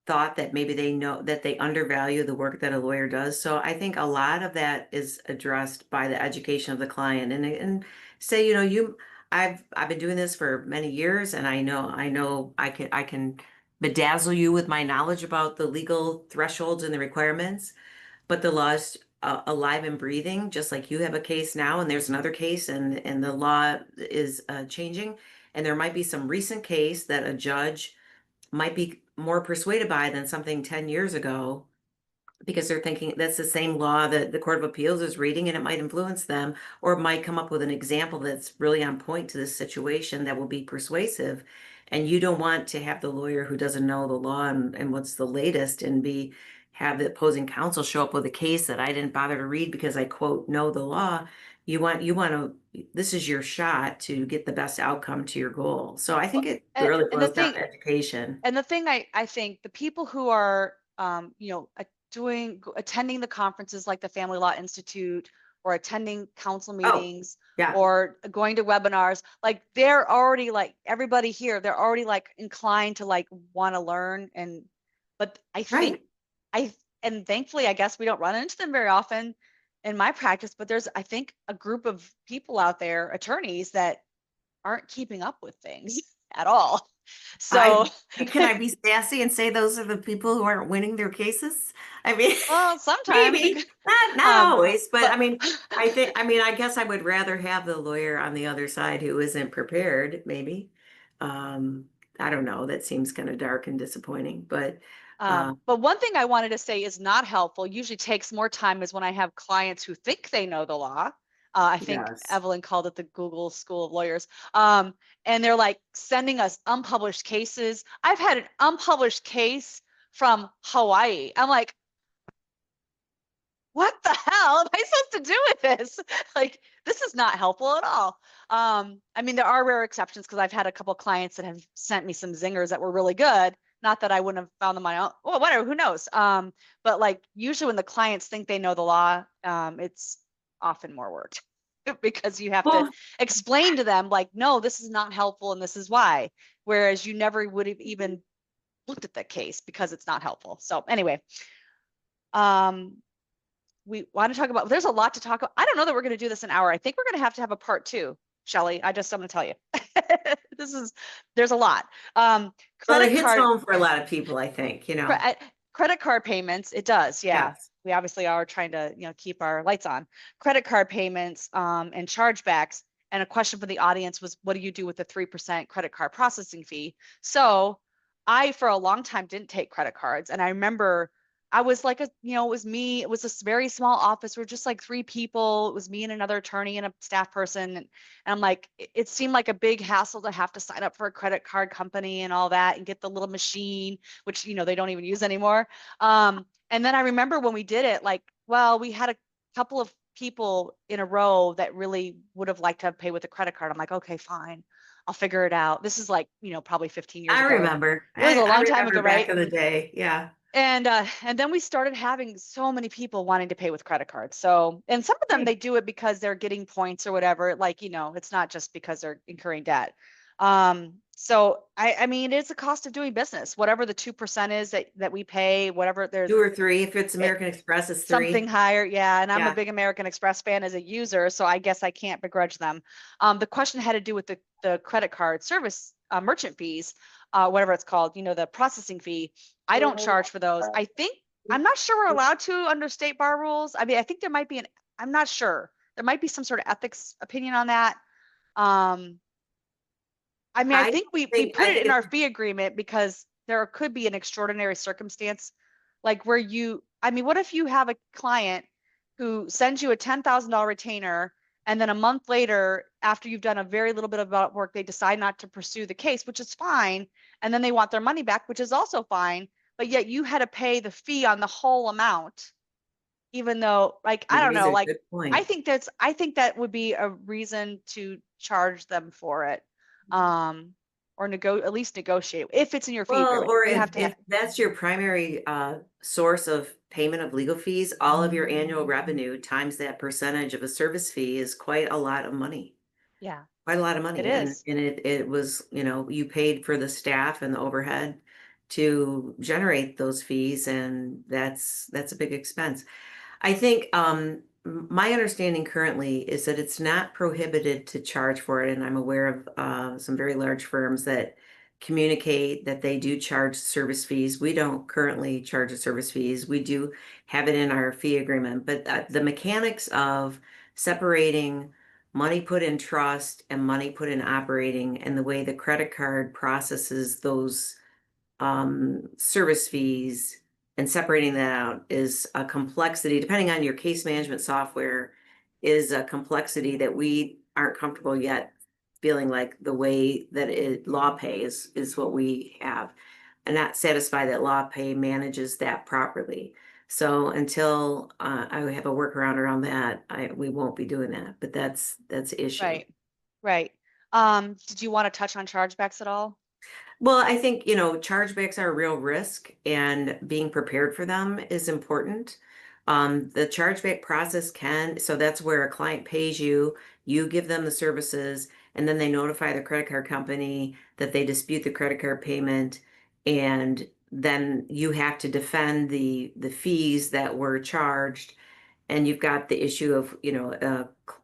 Speaker 2: thought that maybe they know that they undervalue the work that a lawyer does. So I think a lot of that is addressed by the education of the client and say, I've been doing this for many years and I know I can bedazzle you with my knowledge about the legal thresholds and the requirements, but the law is alive and breathing, just like you have a case now and there's another case and the law is changing. And there might be some recent case that a judge might be more persuaded by than something 10 years ago because they're thinking that's the same law that the Court of Appeals is reading and it might influence them, or it might come up with an example that's really on point to this situation that will be persuasive. And you don't want to have the lawyer who doesn't know the law and what's the latest and have the opposing counsel show up with a case that I didn't bother to read because I quote know the law. You want to, this is your shot to get the best outcome to your goal. So I think
Speaker 1: Well,
Speaker 2: it really
Speaker 1: and the
Speaker 2: boils down
Speaker 1: thing
Speaker 2: to education.
Speaker 1: and the thing I think the people who are attending the conferences like the Family Law Institute, or attending council
Speaker 2: Oh,
Speaker 1: meetings,
Speaker 2: yeah,
Speaker 1: or going to webinars, like they're already, like everybody here, they're already like inclined to like want to learn. And but I think
Speaker 2: right.
Speaker 1: I and thankfully I guess we don't run into them very often in my practice, but there's, I think, a group of people out there, attorneys, that aren't keeping up with things at all. So
Speaker 2: Can I be sassy and say those are the people who aren't winning their cases? I mean,
Speaker 1: well, sometimes
Speaker 2: maybe not
Speaker 1: um
Speaker 2: always, but I
Speaker 1: but
Speaker 2: mean, I guess I would rather have the lawyer on the other side who isn't prepared, maybe. Um, I don't know. That seems kind of dark and disappointing, but
Speaker 1: but one thing I wanted to say is not helpful, usually takes more time, is when I have clients who think they know the law. I think
Speaker 2: yes.
Speaker 1: Evelyn called it the Google School of Lawyers. And they're like sending us unpublished cases. I've had an unpublished case from Hawaii. I'm like, what the hell am I supposed to do with this? Like, this is not helpful at all. I mean, there are rare exceptions because I've had a couple clients that have sent me some zingers that were really good. Not that I wouldn't have found them on my own. Well, whatever, who knows? But like usually when the clients think they know the law, it's often more work because you have to
Speaker 2: Well,
Speaker 1: explain to them like, no, this is not helpful and this is why. Whereas you never would have even looked at the case because it's not helpful. So anyway, um, we want to talk about, there's a lot to talk about. I don't know that we're going to do this an hour. I think we're going to have a part two, Shelley. I'm going to tell you. There's a lot.
Speaker 2: well, it
Speaker 1: Credit
Speaker 2: hits
Speaker 1: card,
Speaker 2: home for a lot of people, I think,
Speaker 1: credit card payments. It does. Yeah.
Speaker 2: Yes.
Speaker 1: We obviously are trying to, keep our lights on. Credit card payments, and chargebacks. And a question for the audience was, what do you do with the 3% credit card processing fee? So I, for a long time, didn't take credit cards. And I remember I was like it was me. It was this very small office. We're just like three people. It was me and another attorney and a staff person. And I'm like, it seemed like a big hassle to have to sign up for a credit card company and all that and get the little machine, which, they don't even use anymore. And then I remember when we did it, like, well, we had a couple of people in a row that really would have liked to pay with a credit card. I'm like, okay, fine. I'll figure it out. This is like, probably 15 years
Speaker 2: I
Speaker 1: ago.
Speaker 2: remember.
Speaker 1: It was a
Speaker 2: I
Speaker 1: long time
Speaker 2: remember
Speaker 1: ago,
Speaker 2: back
Speaker 1: right?
Speaker 2: in the day. Yeah.
Speaker 1: And then we started having so many people wanting to pay with credit cards. So, and some of them they
Speaker 2: Hey,
Speaker 1: do it because they're getting points or whatever. Like, it's not just because they're incurring debt. So I mean, it's a cost of doing business. Whatever the 2% is that we pay, whatever there's
Speaker 2: two or three. If it's
Speaker 1: it,
Speaker 2: American Express, it's
Speaker 1: something
Speaker 2: three.
Speaker 1: higher. Yeah. And I'm a
Speaker 2: Yeah.
Speaker 1: big American Express fan as a user, so I guess I can't begrudge them. The question had to do with the credit card service merchant fees, whatever it's called, the processing fee. I don't charge for those. I'm not sure we're allowed to under state bar rules. I mean, I think there might be I'm not sure. There might be some sort of ethics opinion on that. Um, I mean, I
Speaker 2: I
Speaker 1: think we
Speaker 2: think
Speaker 1: put
Speaker 2: I
Speaker 1: it
Speaker 2: think
Speaker 1: in our
Speaker 2: it's
Speaker 1: fee agreement because there could be an extraordinary circumstance, like where I mean, what if you have a client who sends you a $10,000 retainer, and then a month later, after you've done a very little bit of work, they decide not to pursue the case, which is fine, and then they want their money back, which is also fine, but yet you had to pay the fee on the whole amount, even though, like, I
Speaker 2: you
Speaker 1: don't
Speaker 2: raise
Speaker 1: know,
Speaker 2: a
Speaker 1: like,
Speaker 2: good point.
Speaker 1: I think that would be a reason to charge them for it. Or at least negotiate if it's in your fee
Speaker 2: Well,
Speaker 1: agreement.
Speaker 2: or
Speaker 1: You
Speaker 2: if
Speaker 1: have to have,
Speaker 2: if that's your primary source of payment of legal fees, all of your annual revenue times that percentage of a service fee is quite a lot of money.
Speaker 1: yeah,
Speaker 2: Quite a lot of
Speaker 1: it
Speaker 2: money. And
Speaker 1: is.
Speaker 2: and it was, you paid for the staff and the overhead to generate those fees, and that's a big expense. I think my understanding currently is that it's not prohibited to charge for it, and I'm aware of some very large firms that communicate that they do charge service fees. We don't currently charge the service fees. We do have it in our fee agreement, but the mechanics of separating money put in trust and money put in operating, and the way the credit card processes those service fees and separating that out is a complexity, depending on your case management software, is a complexity that we aren't comfortable yet feeling like the way that law pay is what we have. And not satisfied that law pay manages that properly. So until I have a workaround around that, we won't be doing that. But that's the issue.
Speaker 1: Right. Right. Did you want to touch on chargebacks at all?
Speaker 2: Well, I think, chargebacks are a real risk, and being prepared for them is important. The chargeback process so that's where a client pays you, you give them the services, and then they notify the credit card company that they dispute the credit card payment, and then you have to defend the fees that were charged. And you've got the issue of,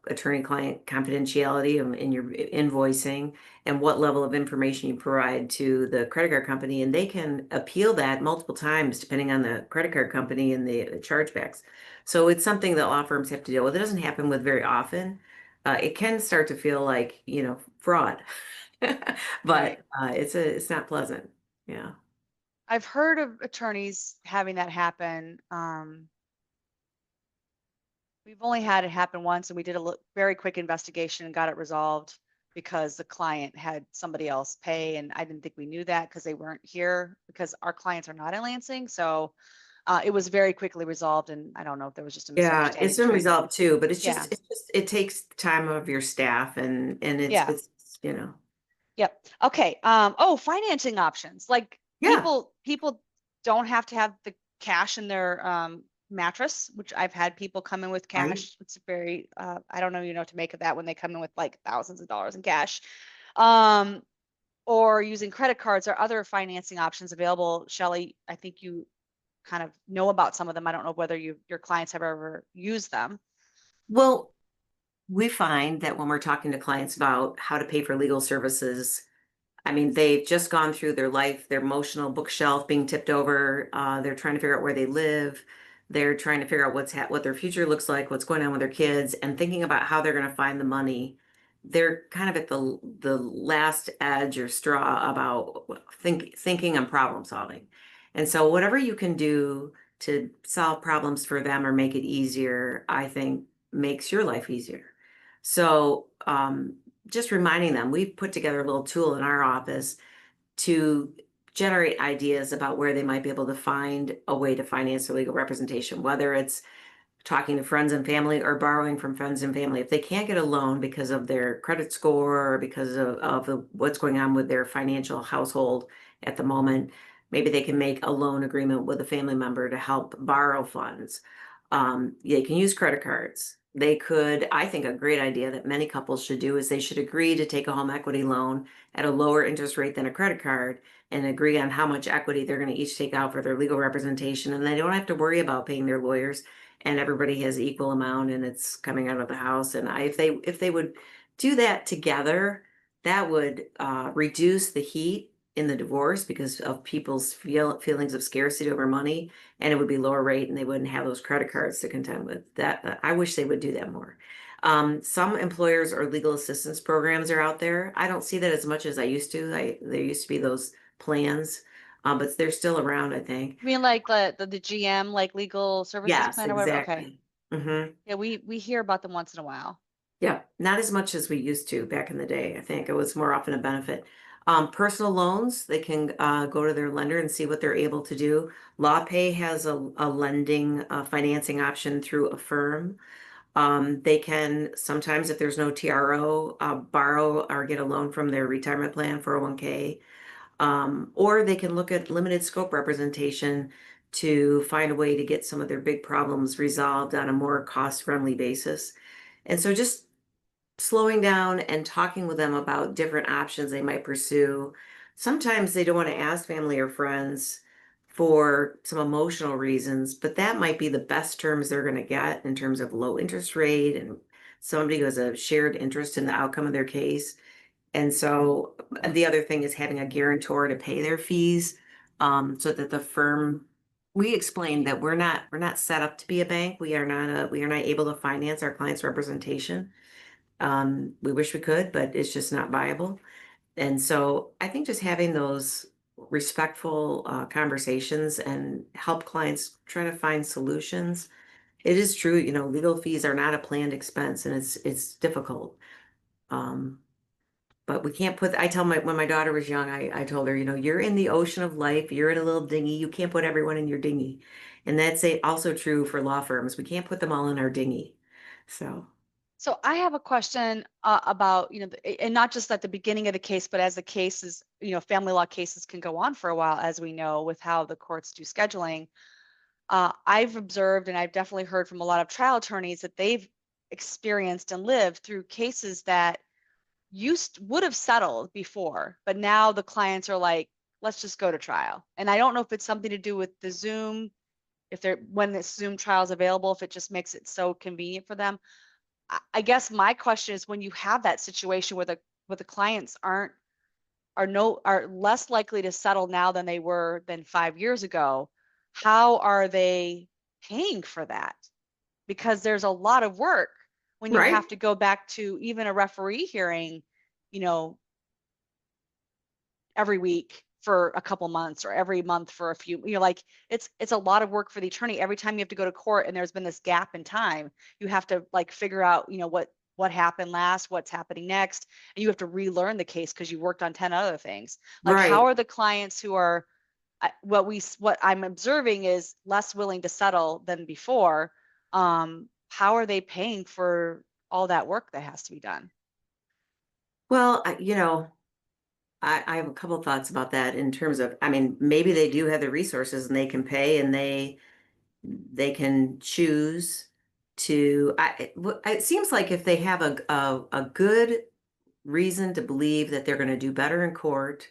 Speaker 2: attorney-client confidentiality in your invoicing and what level of information you provide to the credit card company. And they can appeal that multiple times depending on the credit card company and the chargebacks. So it's something that law firms have to deal with. It doesn't happen with very often. It can start to feel like, fraud, but
Speaker 1: Right.
Speaker 2: it's not pleasant. Yeah.
Speaker 1: I've heard of attorneys having that happen. We've only had it happen once, and we did a very quick investigation and got it resolved because the client had somebody else pay, and I didn't think we knew that because they weren't here because our clients are not in Lansing. So It was very quickly resolved, and I don't know if there was just a
Speaker 2: Yeah,
Speaker 1: misunderstanding
Speaker 2: it's been
Speaker 1: between them.
Speaker 2: resolved too, but
Speaker 1: Yeah,
Speaker 2: it takes time of your staff and
Speaker 1: yeah.
Speaker 2: it's, you know,
Speaker 1: Yep. Okay. Oh, financing options. Like
Speaker 2: yeah,
Speaker 1: people don't have to have the cash in their mattress, which I've had people come in with
Speaker 2: right.
Speaker 1: cash. It's very I don't know, what to make of that when they come in with like thousands of dollars in cash. Um, or using credit cards or other financing options available. Shelley, I think you kind of know about some of them. I don't know whether your clients have ever used them.
Speaker 2: Well, we find that when we're talking to clients about how to pay for legal services, I mean, they've just gone through their life, their emotional bookshelf being tipped over. They're trying to figure out where they live. They're trying to figure out what their future looks like, what's going on with their kids, and thinking about how they're going to find the money. They're kind of at the last edge or straw about thinking and problem solving. And so, whatever you can do to solve problems for them or make it easier, I think makes your life easier. So, just reminding them, we've put together a little tool in our office to generate ideas about where they might be able to find a way to finance their legal representation, whether it's talking to friends and family or borrowing from friends and family. If they can't get a loan because of their credit score or because what's going on with their financial household at the moment, maybe they can make a loan agreement with a family member to help borrow funds. They can use credit cards. They could, I think a great idea that many couples should do is they should agree to take a home equity loan at a lower interest rate than a credit card and agree on how much equity they're going to each take out for their legal representation. And they don't have to worry about paying their lawyers and everybody has equal amount and it's coming out of the house. And if they would do that together, that would reduce the heat in the divorce because of people's feelings of scarcity over money, and it would be lower rate and they wouldn't have those credit cards to contend with. That I wish they would do that more. Some employers or legal assistance programs are out there. I don't see that as much as I used to. There used to be those plans, but they're still around, I think.
Speaker 1: You mean like the GM, like legal services
Speaker 2: Yes,
Speaker 1: plan or whatever? Okay.
Speaker 2: exactly. Hmm.
Speaker 1: Yeah, we hear about them once in a while.
Speaker 2: Yeah, not as much as we used to back in the day. I think it was more often a benefit. Personal loans, they can go to their lender and see what they're able to do. LawPay has a lending financing option through a firm. They can sometimes, if there's no TRO, borrow or get a loan from their retirement plan, 401k. Or they can look at limited scope representation to find a way to get some of their big problems resolved on a more cost-friendly basis. And so just slowing down and talking with them about different options they might pursue. Sometimes they don't want to ask family or friends for some emotional reasons, but that might be the best terms they're going to get in terms of low interest rate and somebody who has a shared interest in the outcome of their case. And so the other thing is having a guarantor to pay their fees, so that the firm, we explained that we're not set up to be a bank. We are not able to finance our clients' representation. We wish we could, but it's just not viable. And so I think just having those respectful conversations and help clients try to find solutions. It is true, legal fees are not a planned expense and it's difficult. Um, but we can't I tell when my daughter was young, I told her, you're in the ocean of life, you're in a little dinghy, you can't put everyone in your dinghy. And also true for law firms. We can't put them all in our dinghy. So,
Speaker 1: So I have a question about, and not just at the beginning of the case, but as the cases, family law cases can go on for a while, as we know, with how the courts do scheduling. I've observed, and I've definitely heard from a lot of trial attorneys that they've experienced and lived through cases that would have settled before, but now the clients are like, let's just go to trial. And I don't know if it's something to do with the Zoom, if they're when the Zoom trial is available, if it just makes it so convenient for them. I guess my question is when you have that situation where the clients are less likely to settle now than they were than 5 years ago, how are they paying for that? Because there's a lot of work when you
Speaker 2: right,
Speaker 1: have to go back to even a referee hearing, you know, every week for a couple months or every month for a few, like it's a lot of work for the attorney. Every time you have to go to court and there's been this gap in time, you have to like figure out, what happened last, what's happening next, and you have to relearn the case because you worked on 10 other things. Like how
Speaker 2: right.
Speaker 1: are the clients who are, what I'm observing is less willing to settle than before. How are they paying for all that work that has to be done?
Speaker 2: Well, I have a couple thoughts about that in terms of, I mean, maybe they do have the resources and they can pay and they can choose to, it seems like if they have a good reason to believe that they're going to do better in court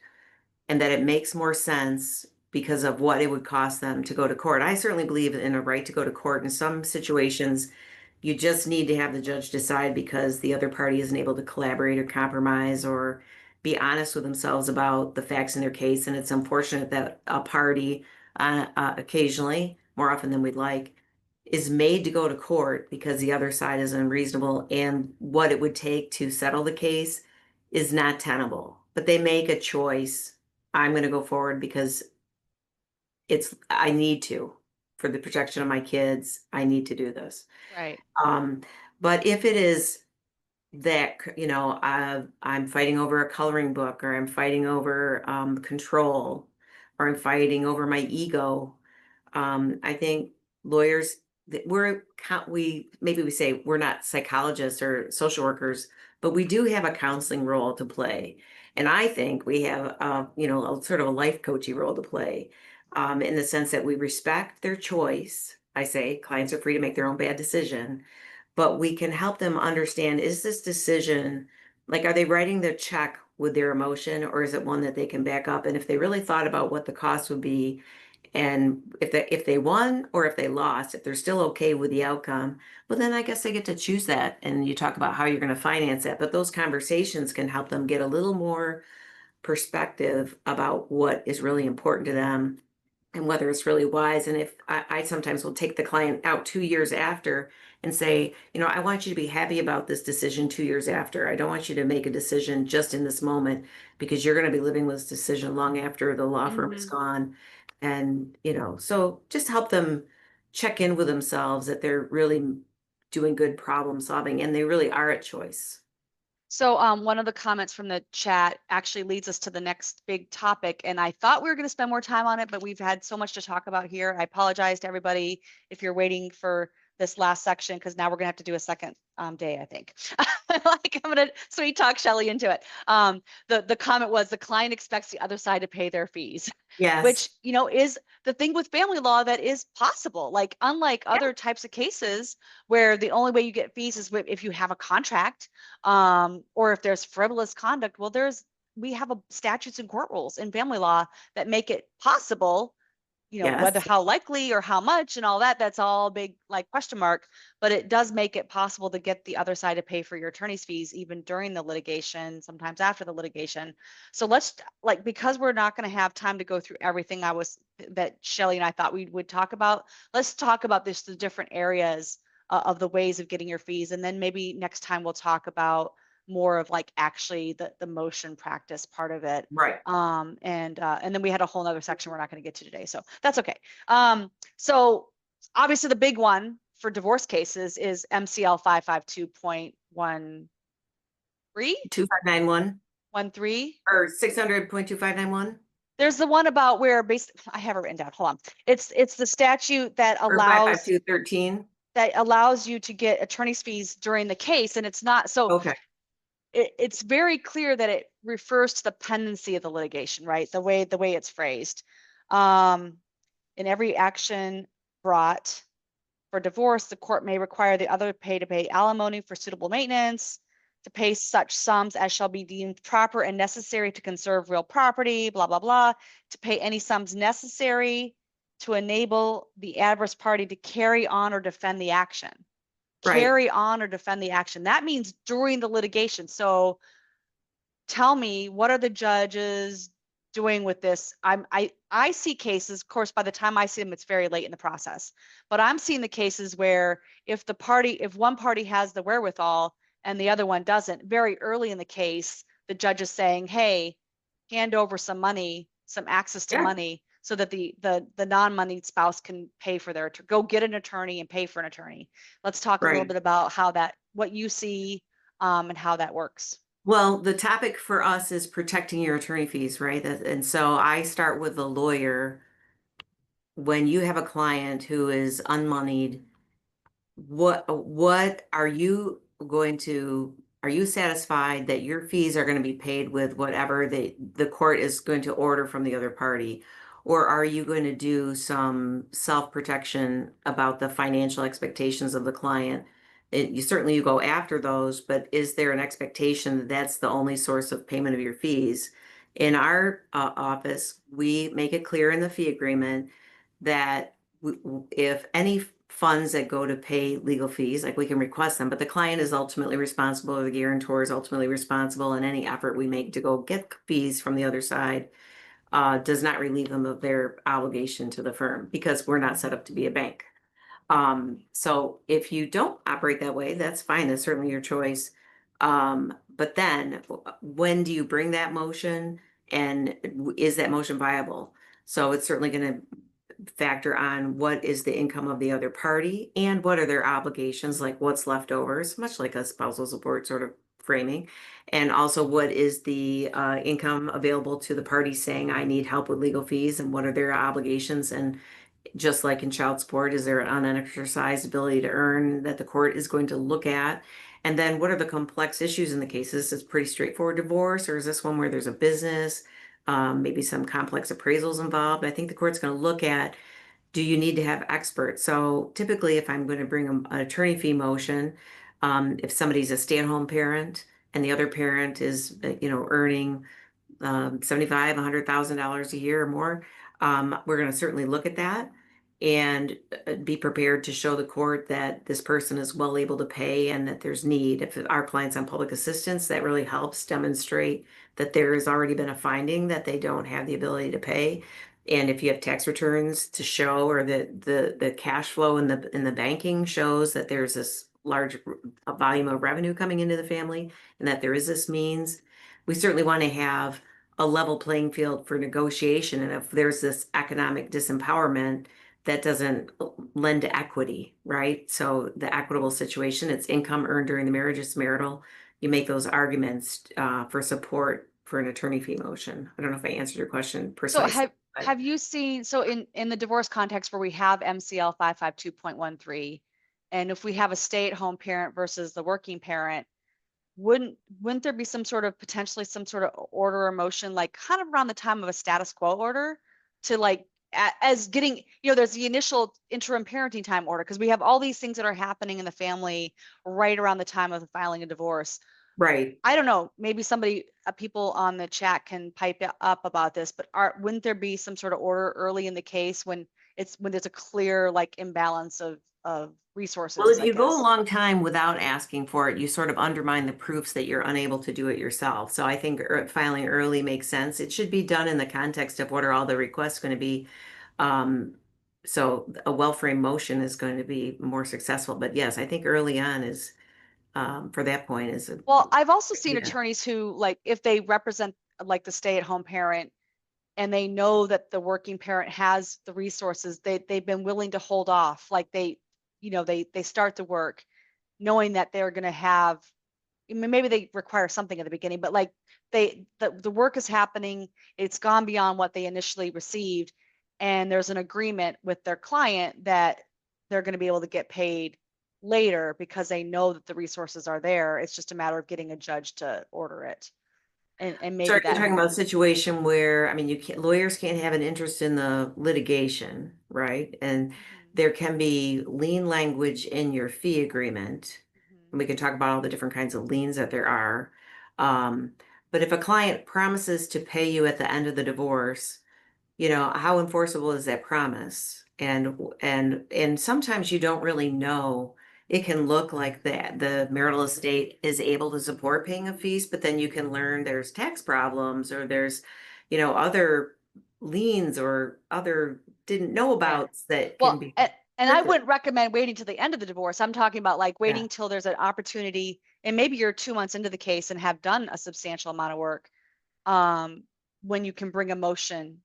Speaker 2: and that it makes more sense because of what it would cost them to go to court. I certainly believe in a right to go to court. In some situations, you just need to have the judge decide because the other party isn't able to collaborate or compromise or be honest with themselves about the facts in their case. And it's unfortunate that a party, occasionally, more often than we'd like, is made to go to court because the other side is unreasonable and what it would take to settle the case is not tenable. But they make a choice. I'm going to go forward because I need to for the protection of my kids. I need to do this.
Speaker 1: Right.
Speaker 2: Um, but if it is that, I'm fighting over a coloring book, or I'm fighting over control, or I'm fighting over my ego, I think lawyers that we maybe we say we're not psychologists or social workers, but we do have a counseling role to play. And I think we have, a sort of a life coachy role to play, in the sense that we respect their choice. I say clients are free to make their own bad decision, but we can help them understand, is this decision, like, are they writing the check with their emotion, or is it one that they can back up? And if they really thought about what the cost would be, and if they won or if they lost, if they're still okay with the outcome, well, then I guess they get to choose that. And you talk about how you're going to finance that, but those conversations can help them get a little more perspective about what is really important to them and whether it's really wise. And if I sometimes will take the client out 2 years after and say, I want you to be happy about this decision 2 years after. I don't want you to make a decision just in this moment because you're going to be living with this decision long after the law firm is
Speaker 1: Hmm.
Speaker 2: gone. And, so just help them check in with themselves that they're really doing good problem solving and they really are at choice.
Speaker 1: So one of the comments from the chat actually leads us to the next big topic. And I thought we were going to spend more time on it, but we've had so much to talk about here. I apologize to everybody if you're waiting for this last section, because now we're going to have to do a second day, I think. Like, I'm going to sweet talk Shelley into it. The comment was the client expects the other side to pay their fees, which,
Speaker 2: Yes.
Speaker 1: is the thing with family law that is possible. Like, unlike
Speaker 2: Yeah.
Speaker 1: other types of cases where the only way you get fees is if you have a contract, or if there's frivolous conduct. Well, we have statutes and court rules in family law that make it possible, whether
Speaker 2: Yes.
Speaker 1: how likely or how much and all that, that's all big, like, question mark, but it does make it possible to get the other side to pay for your attorney's fees, even during the litigation, sometimes after the litigation. So let's, like, because we're not going to have time to go through everything that Shelley and I thought we would talk about, let's talk about the different areas of the ways of getting your fees. And then maybe next time we'll talk about more of, like, actually the motion practice part of it.
Speaker 2: Right.
Speaker 1: And then we had a whole nother section we're not going to get to today, so that's okay. So obviously the big one for divorce cases is MCL 552.13.
Speaker 2: 2591
Speaker 1: 13.
Speaker 2: or 600.2591
Speaker 1: There's the one about where I have it written down. Hold on. It's the statute that
Speaker 2: or
Speaker 1: allows
Speaker 2: 55213.
Speaker 1: you to get attorney's fees during the case, and it's not so.
Speaker 2: Okay.
Speaker 1: It's very clear that it refers to the pendency of the litigation, right? The way it's phrased. In every action brought for divorce, the court may require the other to pay alimony for suitable maintenance, to pay such sums as shall be deemed proper and necessary to conserve real property, blah, blah, blah, to pay any sums necessary to enable the adverse party to carry on or defend the action.
Speaker 2: Right.
Speaker 1: Carry on or defend the action. That means during the litigation. So tell me, what are the judges doing with this? I see cases, of course, by the time I see them, it's very late in the process. But I'm seeing the cases where if one party has the wherewithal and the other one doesn't, very early in the case, the judge is saying, hey, hand over some money, some access to
Speaker 2: Yeah.
Speaker 1: money, so that the non-money spouse can pay for go get an attorney and pay for an attorney. Let's talk a little
Speaker 2: Right.
Speaker 1: bit about what you see, and how that works.
Speaker 2: Well, the topic for us is protecting your attorney fees, right? And so I start with the lawyer. When you have a client who is unmoneyed, what are you going to, are you satisfied that your fees are going to be paid with whatever the court is going to order from the other party? Or are you going to do some self-protection about the financial expectations of the client? You certainly you go after those, but is there an expectation that that's the only source of payment of your fees? In our office, we make it clear in the fee agreement that if any funds that go to pay legal fees, like we can request them, but the client is ultimately responsible, or the guarantor is ultimately responsible, and any effort we make to go get fees from the other side does not relieve them of their obligation to the firm because we're not set up to be a bank. So if you don't operate that way, that's fine. That's certainly your choice. But then when do you bring that motion and is that motion viable? So it's certainly going to factor on what is the income of the other party and what are their obligations, like what's left over. It's much like a spousal support sort of framing. And also what is the income available to the party saying, I need help with legal fees, and what are their obligations? And just like in child support, is there an unexercised ability to earn that the court is going to look at? And then what are the complex issues in the cases? Is it pretty straightforward divorce, or is this one where there's a business, maybe some complex appraisals involved? I think the court's going to look at, do you need to have experts? So typically, if I'm going to bring an attorney fee motion, if somebody's a stay-at-home parent and the other parent is, earning 75, $100,000 a year or more, we're going to certainly look at that and be prepared to show the court that this person is well able to pay and that there's need. If our client's on public assistance, that really helps demonstrate that there has already been a finding that they don't have the ability to pay. And if you have tax returns to show, or the cash flow in the banking shows that there's this large volume of revenue coming into the family and that there is this means, we certainly want to have a level playing field for negotiation. And if there's this economic disempowerment, that doesn't lend to equity, right? So the equitable situation, it's income earned during the marriage, it's marital. You make those arguments for support for an attorney fee motion. I don't know if I answered your question
Speaker 1: So
Speaker 2: precisely, but
Speaker 1: have you seen, so in the divorce context where we have MCL 552.13, and if we have a stay-at-home parent versus the working parent, wouldn't there be some sort of potentially some sort of order or motion, like kind of around the time of a status quo order, to like as getting, there's the initial interim parenting time order, because we have all these things that are happening in the family right around the time of the filing a divorce.
Speaker 2: right.
Speaker 1: I don't know, maybe somebody, people on the chat can pipe up about this, but wouldn't there be some sort of order early in the case when there's a clear like imbalance of
Speaker 2: Well,
Speaker 1: resources,
Speaker 2: if
Speaker 1: I
Speaker 2: you go a
Speaker 1: guess?
Speaker 2: long time without asking for it, you sort of undermine the proofs that you're unable to do it yourself. So I think filing early makes sense. It should be done in the context of what are all the requests going to be. Um, so a well-framed motion is going to be more successful. But yes, I think early on is, for that point, is a
Speaker 1: Well, I've also seen
Speaker 2: yeah.
Speaker 1: attorneys who, like, if they represent like the stay-at-home parent and they know that the working parent has the resources, they've been willing to hold off. Like they start the work knowing that they're going to have, maybe they require something at the beginning, but like the work is happening, it's gone beyond what they initially received, and there's an agreement with their client that they're going to be able to get paid later because they know that the resources are there. It's just a matter of getting a judge to order it. And
Speaker 2: So
Speaker 1: maybe
Speaker 2: are you
Speaker 1: that.
Speaker 2: talking about a situation where, I mean, lawyers can't have an interest in the litigation, right? And
Speaker 1: Mhm,
Speaker 2: there can be lien language in your fee agreement.
Speaker 1: mhm.
Speaker 2: And we can talk about all the different kinds of liens that there are. Um, but if a client promises to pay you at the end of the divorce, how enforceable is that promise? And sometimes you don't really know. It can look like the marital estate is able to support paying of fees, but then you can learn there's tax problems, or there's, other liens or other didn't know
Speaker 1: Yeah.
Speaker 2: about that can
Speaker 1: Well,
Speaker 2: be
Speaker 1: and I
Speaker 2: triggered.
Speaker 1: wouldn't recommend waiting till the end of the divorce. I'm talking about like
Speaker 2: Yeah.
Speaker 1: waiting till there's an opportunity, and maybe you're 2 months into the case and have done a substantial amount of work, um, when you can bring a motion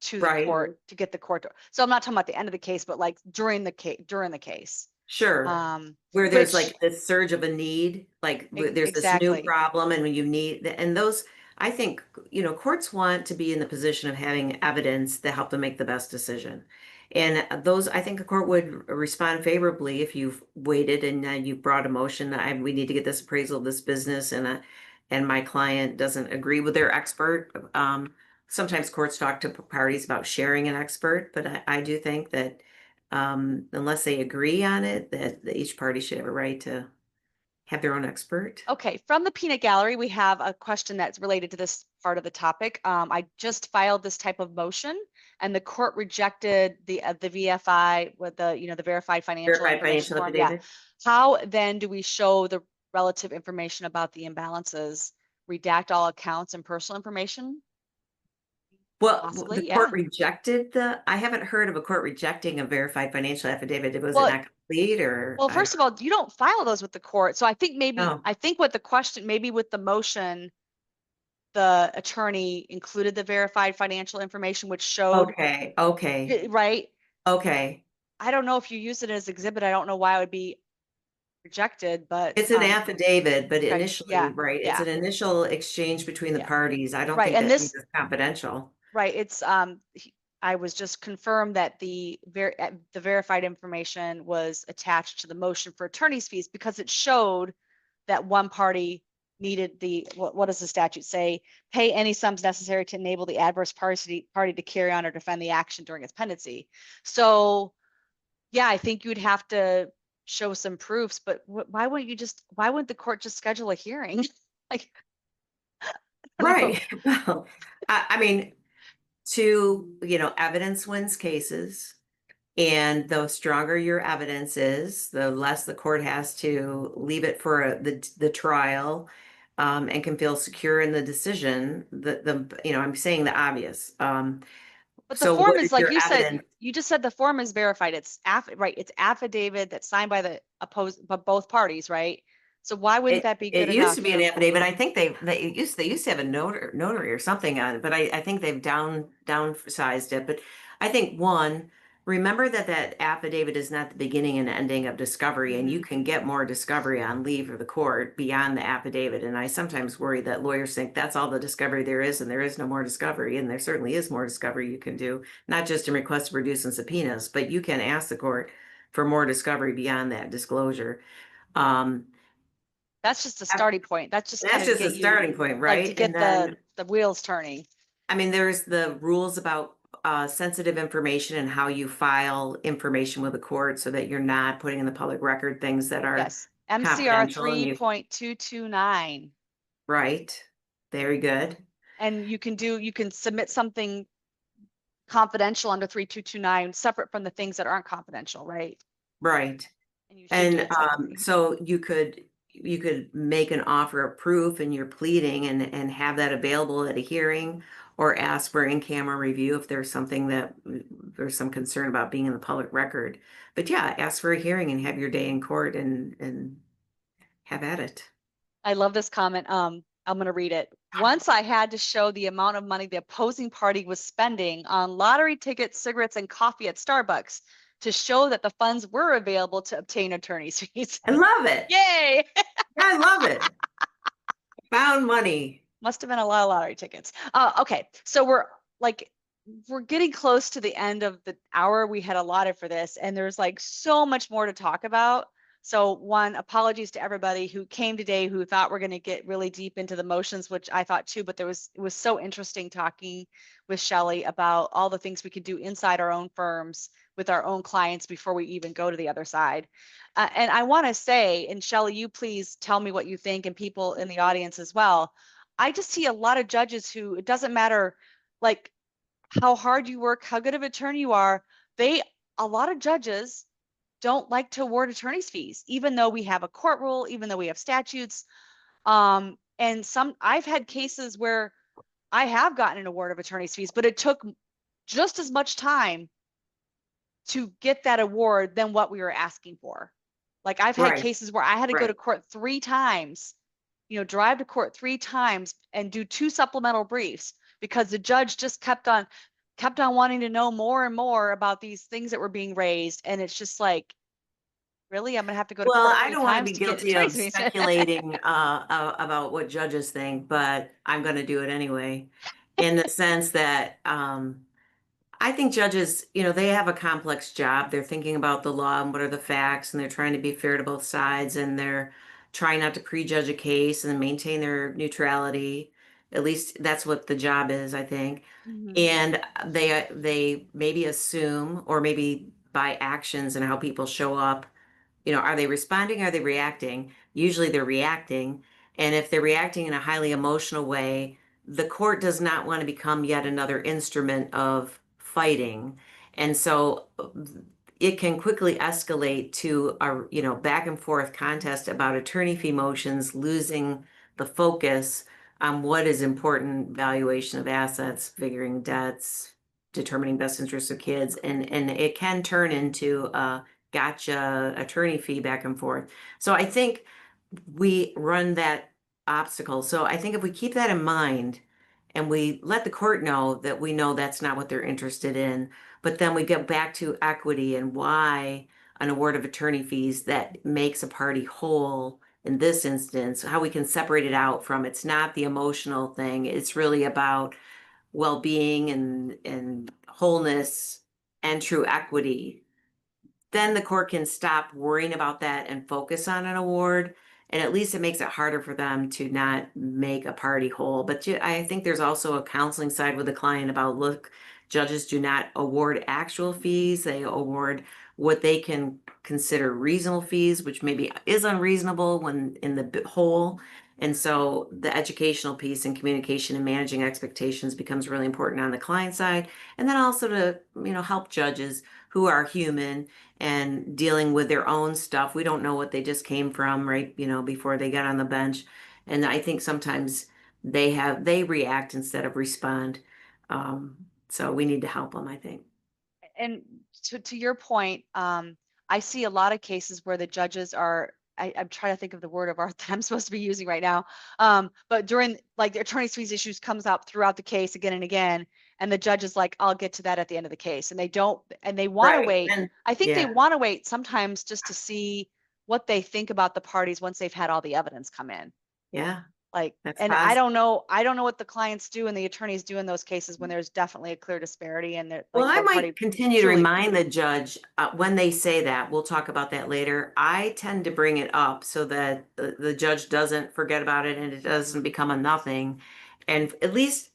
Speaker 1: to the
Speaker 2: Right.
Speaker 1: court to get the court to. So I'm not talking about the end of the case, but like during the case,
Speaker 2: Sure.
Speaker 1: Um,
Speaker 2: Where there's
Speaker 1: which
Speaker 2: like this surge of a need, like there's this new
Speaker 1: exactly.
Speaker 2: problem and when you need, and those, I think, courts want to be in the position of having evidence to help them make the best decision. And those, I think a court would respond favorably if you've waited and you brought a motion that we need to get this appraisal of this business and my client doesn't agree with their expert. Sometimes courts talk to parties about sharing an expert, but I do think that unless they agree on it, that each party should have a right to have their own expert.
Speaker 1: Okay, from the peanut gallery, we have a question that's related to this part of the topic. I just filed this type of motion, and the court rejected the VFI with the verified financial
Speaker 2: Verified
Speaker 1: information
Speaker 2: financial
Speaker 1: form. Yeah.
Speaker 2: affidavit.
Speaker 1: How then do we show the relative information about the imbalances? Redact all accounts and personal information?
Speaker 2: Well, the
Speaker 1: Possibly,
Speaker 2: court
Speaker 1: yeah.
Speaker 2: rejected I haven't heard of a court rejecting a verified financial affidavit. Was it
Speaker 1: Well,
Speaker 2: not complete or
Speaker 1: well,
Speaker 2: I
Speaker 1: first
Speaker 2: don't
Speaker 1: of all, you don't file those with the court. So
Speaker 2: know.
Speaker 1: I think what the question, maybe with the motion, the attorney included the verified financial information, which showed,
Speaker 2: Okay, okay,
Speaker 1: right?
Speaker 2: okay.
Speaker 1: I don't know if you use it as exhibit. I don't know why it would be rejected, but
Speaker 2: It's an affidavit, but
Speaker 1: okay,
Speaker 2: initially,
Speaker 1: yeah,
Speaker 2: right, it's
Speaker 1: yeah,
Speaker 2: an initial exchange between the
Speaker 1: yeah,
Speaker 2: parties. I don't
Speaker 1: right.
Speaker 2: think
Speaker 1: And
Speaker 2: that means
Speaker 1: this,
Speaker 2: it's confidential.
Speaker 1: right, it's I was just confirmed that the verified information was attached to the motion for attorney's fees because it showed that one party needed what does the statute say? Pay any sums necessary to enable the adverse party to carry on or defend the action during its pendency. So yeah, I think you would have to show some proofs, but why wouldn't the court just schedule a hearing? Like, I don't know.
Speaker 2: Right. Well, I mean, evidence wins cases. And the stronger your evidence is, the less the court has to leave it for the trial, and can feel secure in the decision. I'm saying the obvious.
Speaker 1: But the
Speaker 2: So
Speaker 1: form
Speaker 2: what
Speaker 1: is
Speaker 2: is
Speaker 1: like
Speaker 2: your
Speaker 1: you said,
Speaker 2: evidence?
Speaker 1: you just said the form is verified. Right. It's affidavit that's signed by but both parties, right? So why wouldn't
Speaker 2: It
Speaker 1: that be
Speaker 2: it
Speaker 1: good
Speaker 2: used to be
Speaker 1: enough?
Speaker 2: an affidavit. I think they used to have a notary or something on it, but I think they've downsized it. But I think remember that affidavit is not the beginning and ending of discovery, and you
Speaker 1: Mhm.
Speaker 2: can get more discovery on leave of the court beyond the affidavit. And I sometimes worry that lawyers think that's all the discovery there is, and there is no more discovery. And there certainly is more discovery you can do, not just in request to produce and subpoenas, but you can ask the court for more discovery beyond that disclosure. Um,
Speaker 1: That's just a starting point. That's just kind
Speaker 2: that's
Speaker 1: of to
Speaker 2: just a
Speaker 1: get you
Speaker 2: starting point,
Speaker 1: like to
Speaker 2: right? And
Speaker 1: get
Speaker 2: then,
Speaker 1: the wheels turning.
Speaker 2: I mean, there's the rules about sensitive information and how you file information with the court so that you're not putting in the public record things that are
Speaker 1: Yes. MCR
Speaker 2: confidential and you,
Speaker 1: 3.229.
Speaker 2: right? Very good.
Speaker 1: And you can submit something confidential under 3229 separate from the things that aren't confidential, right?
Speaker 2: Right.
Speaker 1: And you should do
Speaker 2: And
Speaker 1: it separately.
Speaker 2: so you could make an offer of proof in your pleading and have that available at a hearing or ask for in-camera review if there's some concern about being in the public record. But yeah, ask for a hearing and have your day in court and have at it.
Speaker 1: I love this comment. I'm going to read it. Once I had to show the amount of money the opposing party was spending on lottery tickets, cigarettes, and coffee at Starbucks to show that the funds were available to obtain attorney's fees.
Speaker 2: I love it.
Speaker 1: Yay!
Speaker 2: I love it. Found money.
Speaker 1: Must have been a lot of lottery tickets. Okay, so we're getting close to the end of the hour we had allotted for this, and there's like so much more to talk about. So one, apologies to everybody who came today who thought we're going to get really deep into the motions, which I thought too, but it was so interesting talking with Shelley about all the things we could do inside our own firms with our own clients before we even go to the other side. And I want to say, and Shelley, you please tell me what you think, and people in the audience as well. I just see a lot of judges who it doesn't matter like how hard you work, how good of an attorney you are, a lot of judges don't like to award attorney's fees, even though we have a court rule, even though we have statutes. And I've had cases where I have gotten an award of attorney's fees, but it took just as much time to get that award than what we were asking for. Like I've had
Speaker 2: Right.
Speaker 1: cases where I had to go to
Speaker 2: Right.
Speaker 1: court 3 times, drive to court 3 times and do 2 supplemental briefs because the judge just kept on wanting to know more and more about these things that were being raised. And it's just like, really? I'm gonna have to go to
Speaker 2: Well,
Speaker 1: court
Speaker 2: I
Speaker 1: 3
Speaker 2: don't want to
Speaker 1: times
Speaker 2: be
Speaker 1: to get
Speaker 2: guilty
Speaker 1: attorney's
Speaker 2: of
Speaker 1: fees.
Speaker 2: speculating about what judges think, but I'm going to do it anyway, in the sense that I think judges, they have a complex job. They're thinking about the law and what are the facts, and they're trying to be fair to both sides, and they're trying not to prejudge a case and maintain their neutrality. At least that's what the job is, I think.
Speaker 1: Mhm.
Speaker 2: And they maybe assume, or maybe by actions and how people show up, are they responding? Are they reacting? Usually they're reacting. And if they're reacting in a highly emotional way, the court does not want to become yet another instrument of fighting. And so it can quickly escalate to a, back and forth contest about attorney fee motions, losing the focus on what is important: valuation of assets, figuring debts, determining best interests of kids. And it can turn into gotcha attorney fee back and forth. So I think we run that obstacle. So I think if we keep that in mind and we let the court know that we know that's not what they're interested in, but then we get back to equity and why an award of attorney fees that makes a party whole in this instance, how we can separate it out from, it's not the emotional thing, it's really about well-being and wholeness and true equity. Then the court can stop worrying about that and focus on an award. And at least it makes it harder for them to not make a party whole. But I think there's also a counseling side with the client about, look, judges do not award actual fees. They award what they can consider reasonable fees, which maybe is unreasonable when in the whole. And so the educational piece and communication and managing expectations becomes really important on the client side. And then also to, help judges who are human and dealing with their own stuff. We don't know what they just came from, right? Before they got on the bench. And I think sometimes they react instead of respond. So we need to help them, I think.
Speaker 1: And to your point, I see a lot of cases where the judges are. I'm trying to think of the word of art that I'm supposed to be using right now. But during like the attorney's fees issues comes up throughout the case again and again, and the judge is like, "I'll get to that at the end of the case," and they don't, and they want to
Speaker 2: Right.
Speaker 1: wait.
Speaker 2: And
Speaker 1: I think they
Speaker 2: yeah,
Speaker 1: want to wait sometimes just to see what they think about the parties once they've had all the evidence come in.
Speaker 2: yeah,
Speaker 1: Like,
Speaker 2: that's
Speaker 1: and
Speaker 2: positive.
Speaker 1: I don't know what the clients do and the attorneys do in those cases when there's definitely a clear disparity and they're
Speaker 2: Well,
Speaker 1: like
Speaker 2: I
Speaker 1: the party
Speaker 2: might continue to
Speaker 1: truly.
Speaker 2: remind the judge when they say that. We'll talk about that later. I tend to bring it up so that the judge doesn't forget about it and it doesn't become a nothing. And at least,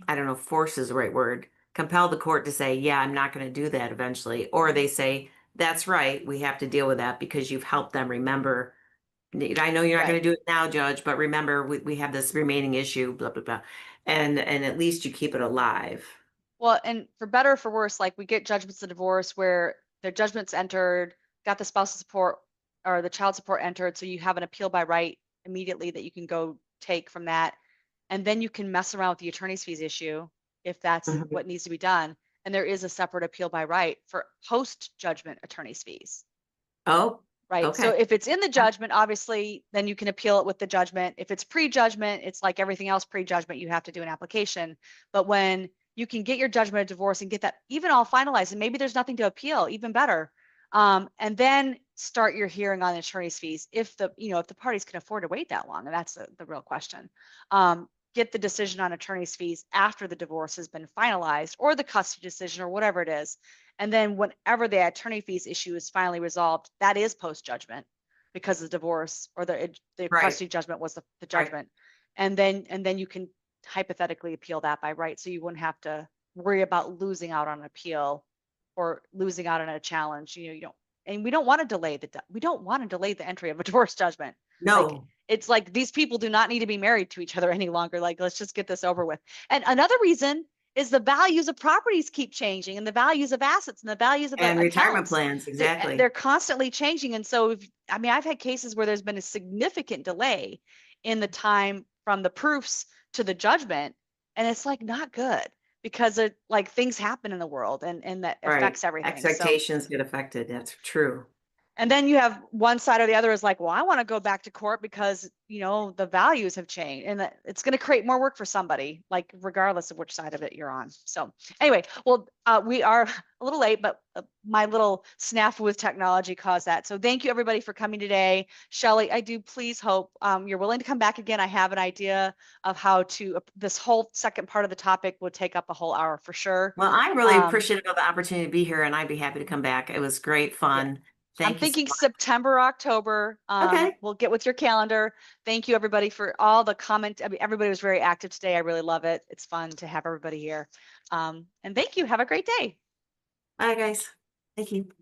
Speaker 2: I don't know, force is the right word, compel the court to say, yeah, I'm not going to do that eventually. Or they say, that's right, we have to deal with that because you've helped them remember. I know you're not going
Speaker 1: Right.
Speaker 2: to do it now, Judge, but remember we have this remaining issue, blah, blah, blah. And at least you keep it alive.
Speaker 1: Well, and for better or for worse, like we get judgments of divorce where the judgment's entered, got the spousal support or the child support entered, so you have an appeal by right immediately that you can go take from that. And then you can mess around with the attorney's fees issue if that's
Speaker 2: Mhm.
Speaker 1: what needs to be done. And there is a separate appeal by right for post judgment attorney's fees.
Speaker 2: Oh,
Speaker 1: Right. So
Speaker 2: okay.
Speaker 1: if it's in the
Speaker 2: Yeah.
Speaker 1: judgment, obviously, then you can appeal it with the judgment. If it's pre-judgment, it's like everything else pre-judgment, you have to do an application. But when you can get your judgment of divorce and get that even all finalized, and maybe there's nothing to appeal, even better. And then start your hearing on attorney's fees if if the parties can afford to wait that long, and that's the real question. Get the decision on attorney's fees after the divorce has been finalized or the custody decision or whatever it is. And then whenever the attorney fees issue is finally resolved, that is post judgment because the divorce or the
Speaker 2: Right,
Speaker 1: custody judgment was the
Speaker 2: right.
Speaker 1: judgment. And then you can hypothetically appeal that by right. So you wouldn't have to worry about losing out on an appeal or losing out on a challenge. You don't, and we don't want to delay we don't want to delay the entry of a divorce judgment. Like
Speaker 2: No,
Speaker 1: it's like these people do not need to be married to each other any longer. Like let's just get this over with. And another reason is the values of properties keep changing and the values of assets and the values of the
Speaker 2: and retirement
Speaker 1: accounts.
Speaker 2: plans,
Speaker 1: They're
Speaker 2: exactly.
Speaker 1: constantly changing. And so, I mean, I've had cases where there's been a significant delay in the time from the proofs to the judgment. And it's like not good because it like things happen in the world and that
Speaker 2: Right.
Speaker 1: affects everything. So
Speaker 2: Expectations get affected. That's true.
Speaker 1: And then you have one side or the other is like, well, I want to go back to court because, the values have changed and it's going to create more work for somebody, like regardless of which side of it you're on. So anyway, well, we are a little late, but my little snafu with technology caused that. So thank you everybody for coming today. Shelley, I do please hope you're willing to come back again. I have an idea of how to, this whole second part of the topic would take up a whole hour for sure.
Speaker 2: Well, I'm really appreciative of the opportunity to be here, and I'd be happy to come back. It was great
Speaker 1: Yeah.
Speaker 2: fun.
Speaker 1: I'm
Speaker 2: Thank you so
Speaker 1: thinking
Speaker 2: much.
Speaker 1: September, October.
Speaker 2: Okay.
Speaker 1: We'll get with your calendar. Thank you everybody for all the comment. I mean, everybody was very active today. I really love it. It's fun to have everybody here. And thank you. Have a great day.
Speaker 2: Bye, guys. Thank you.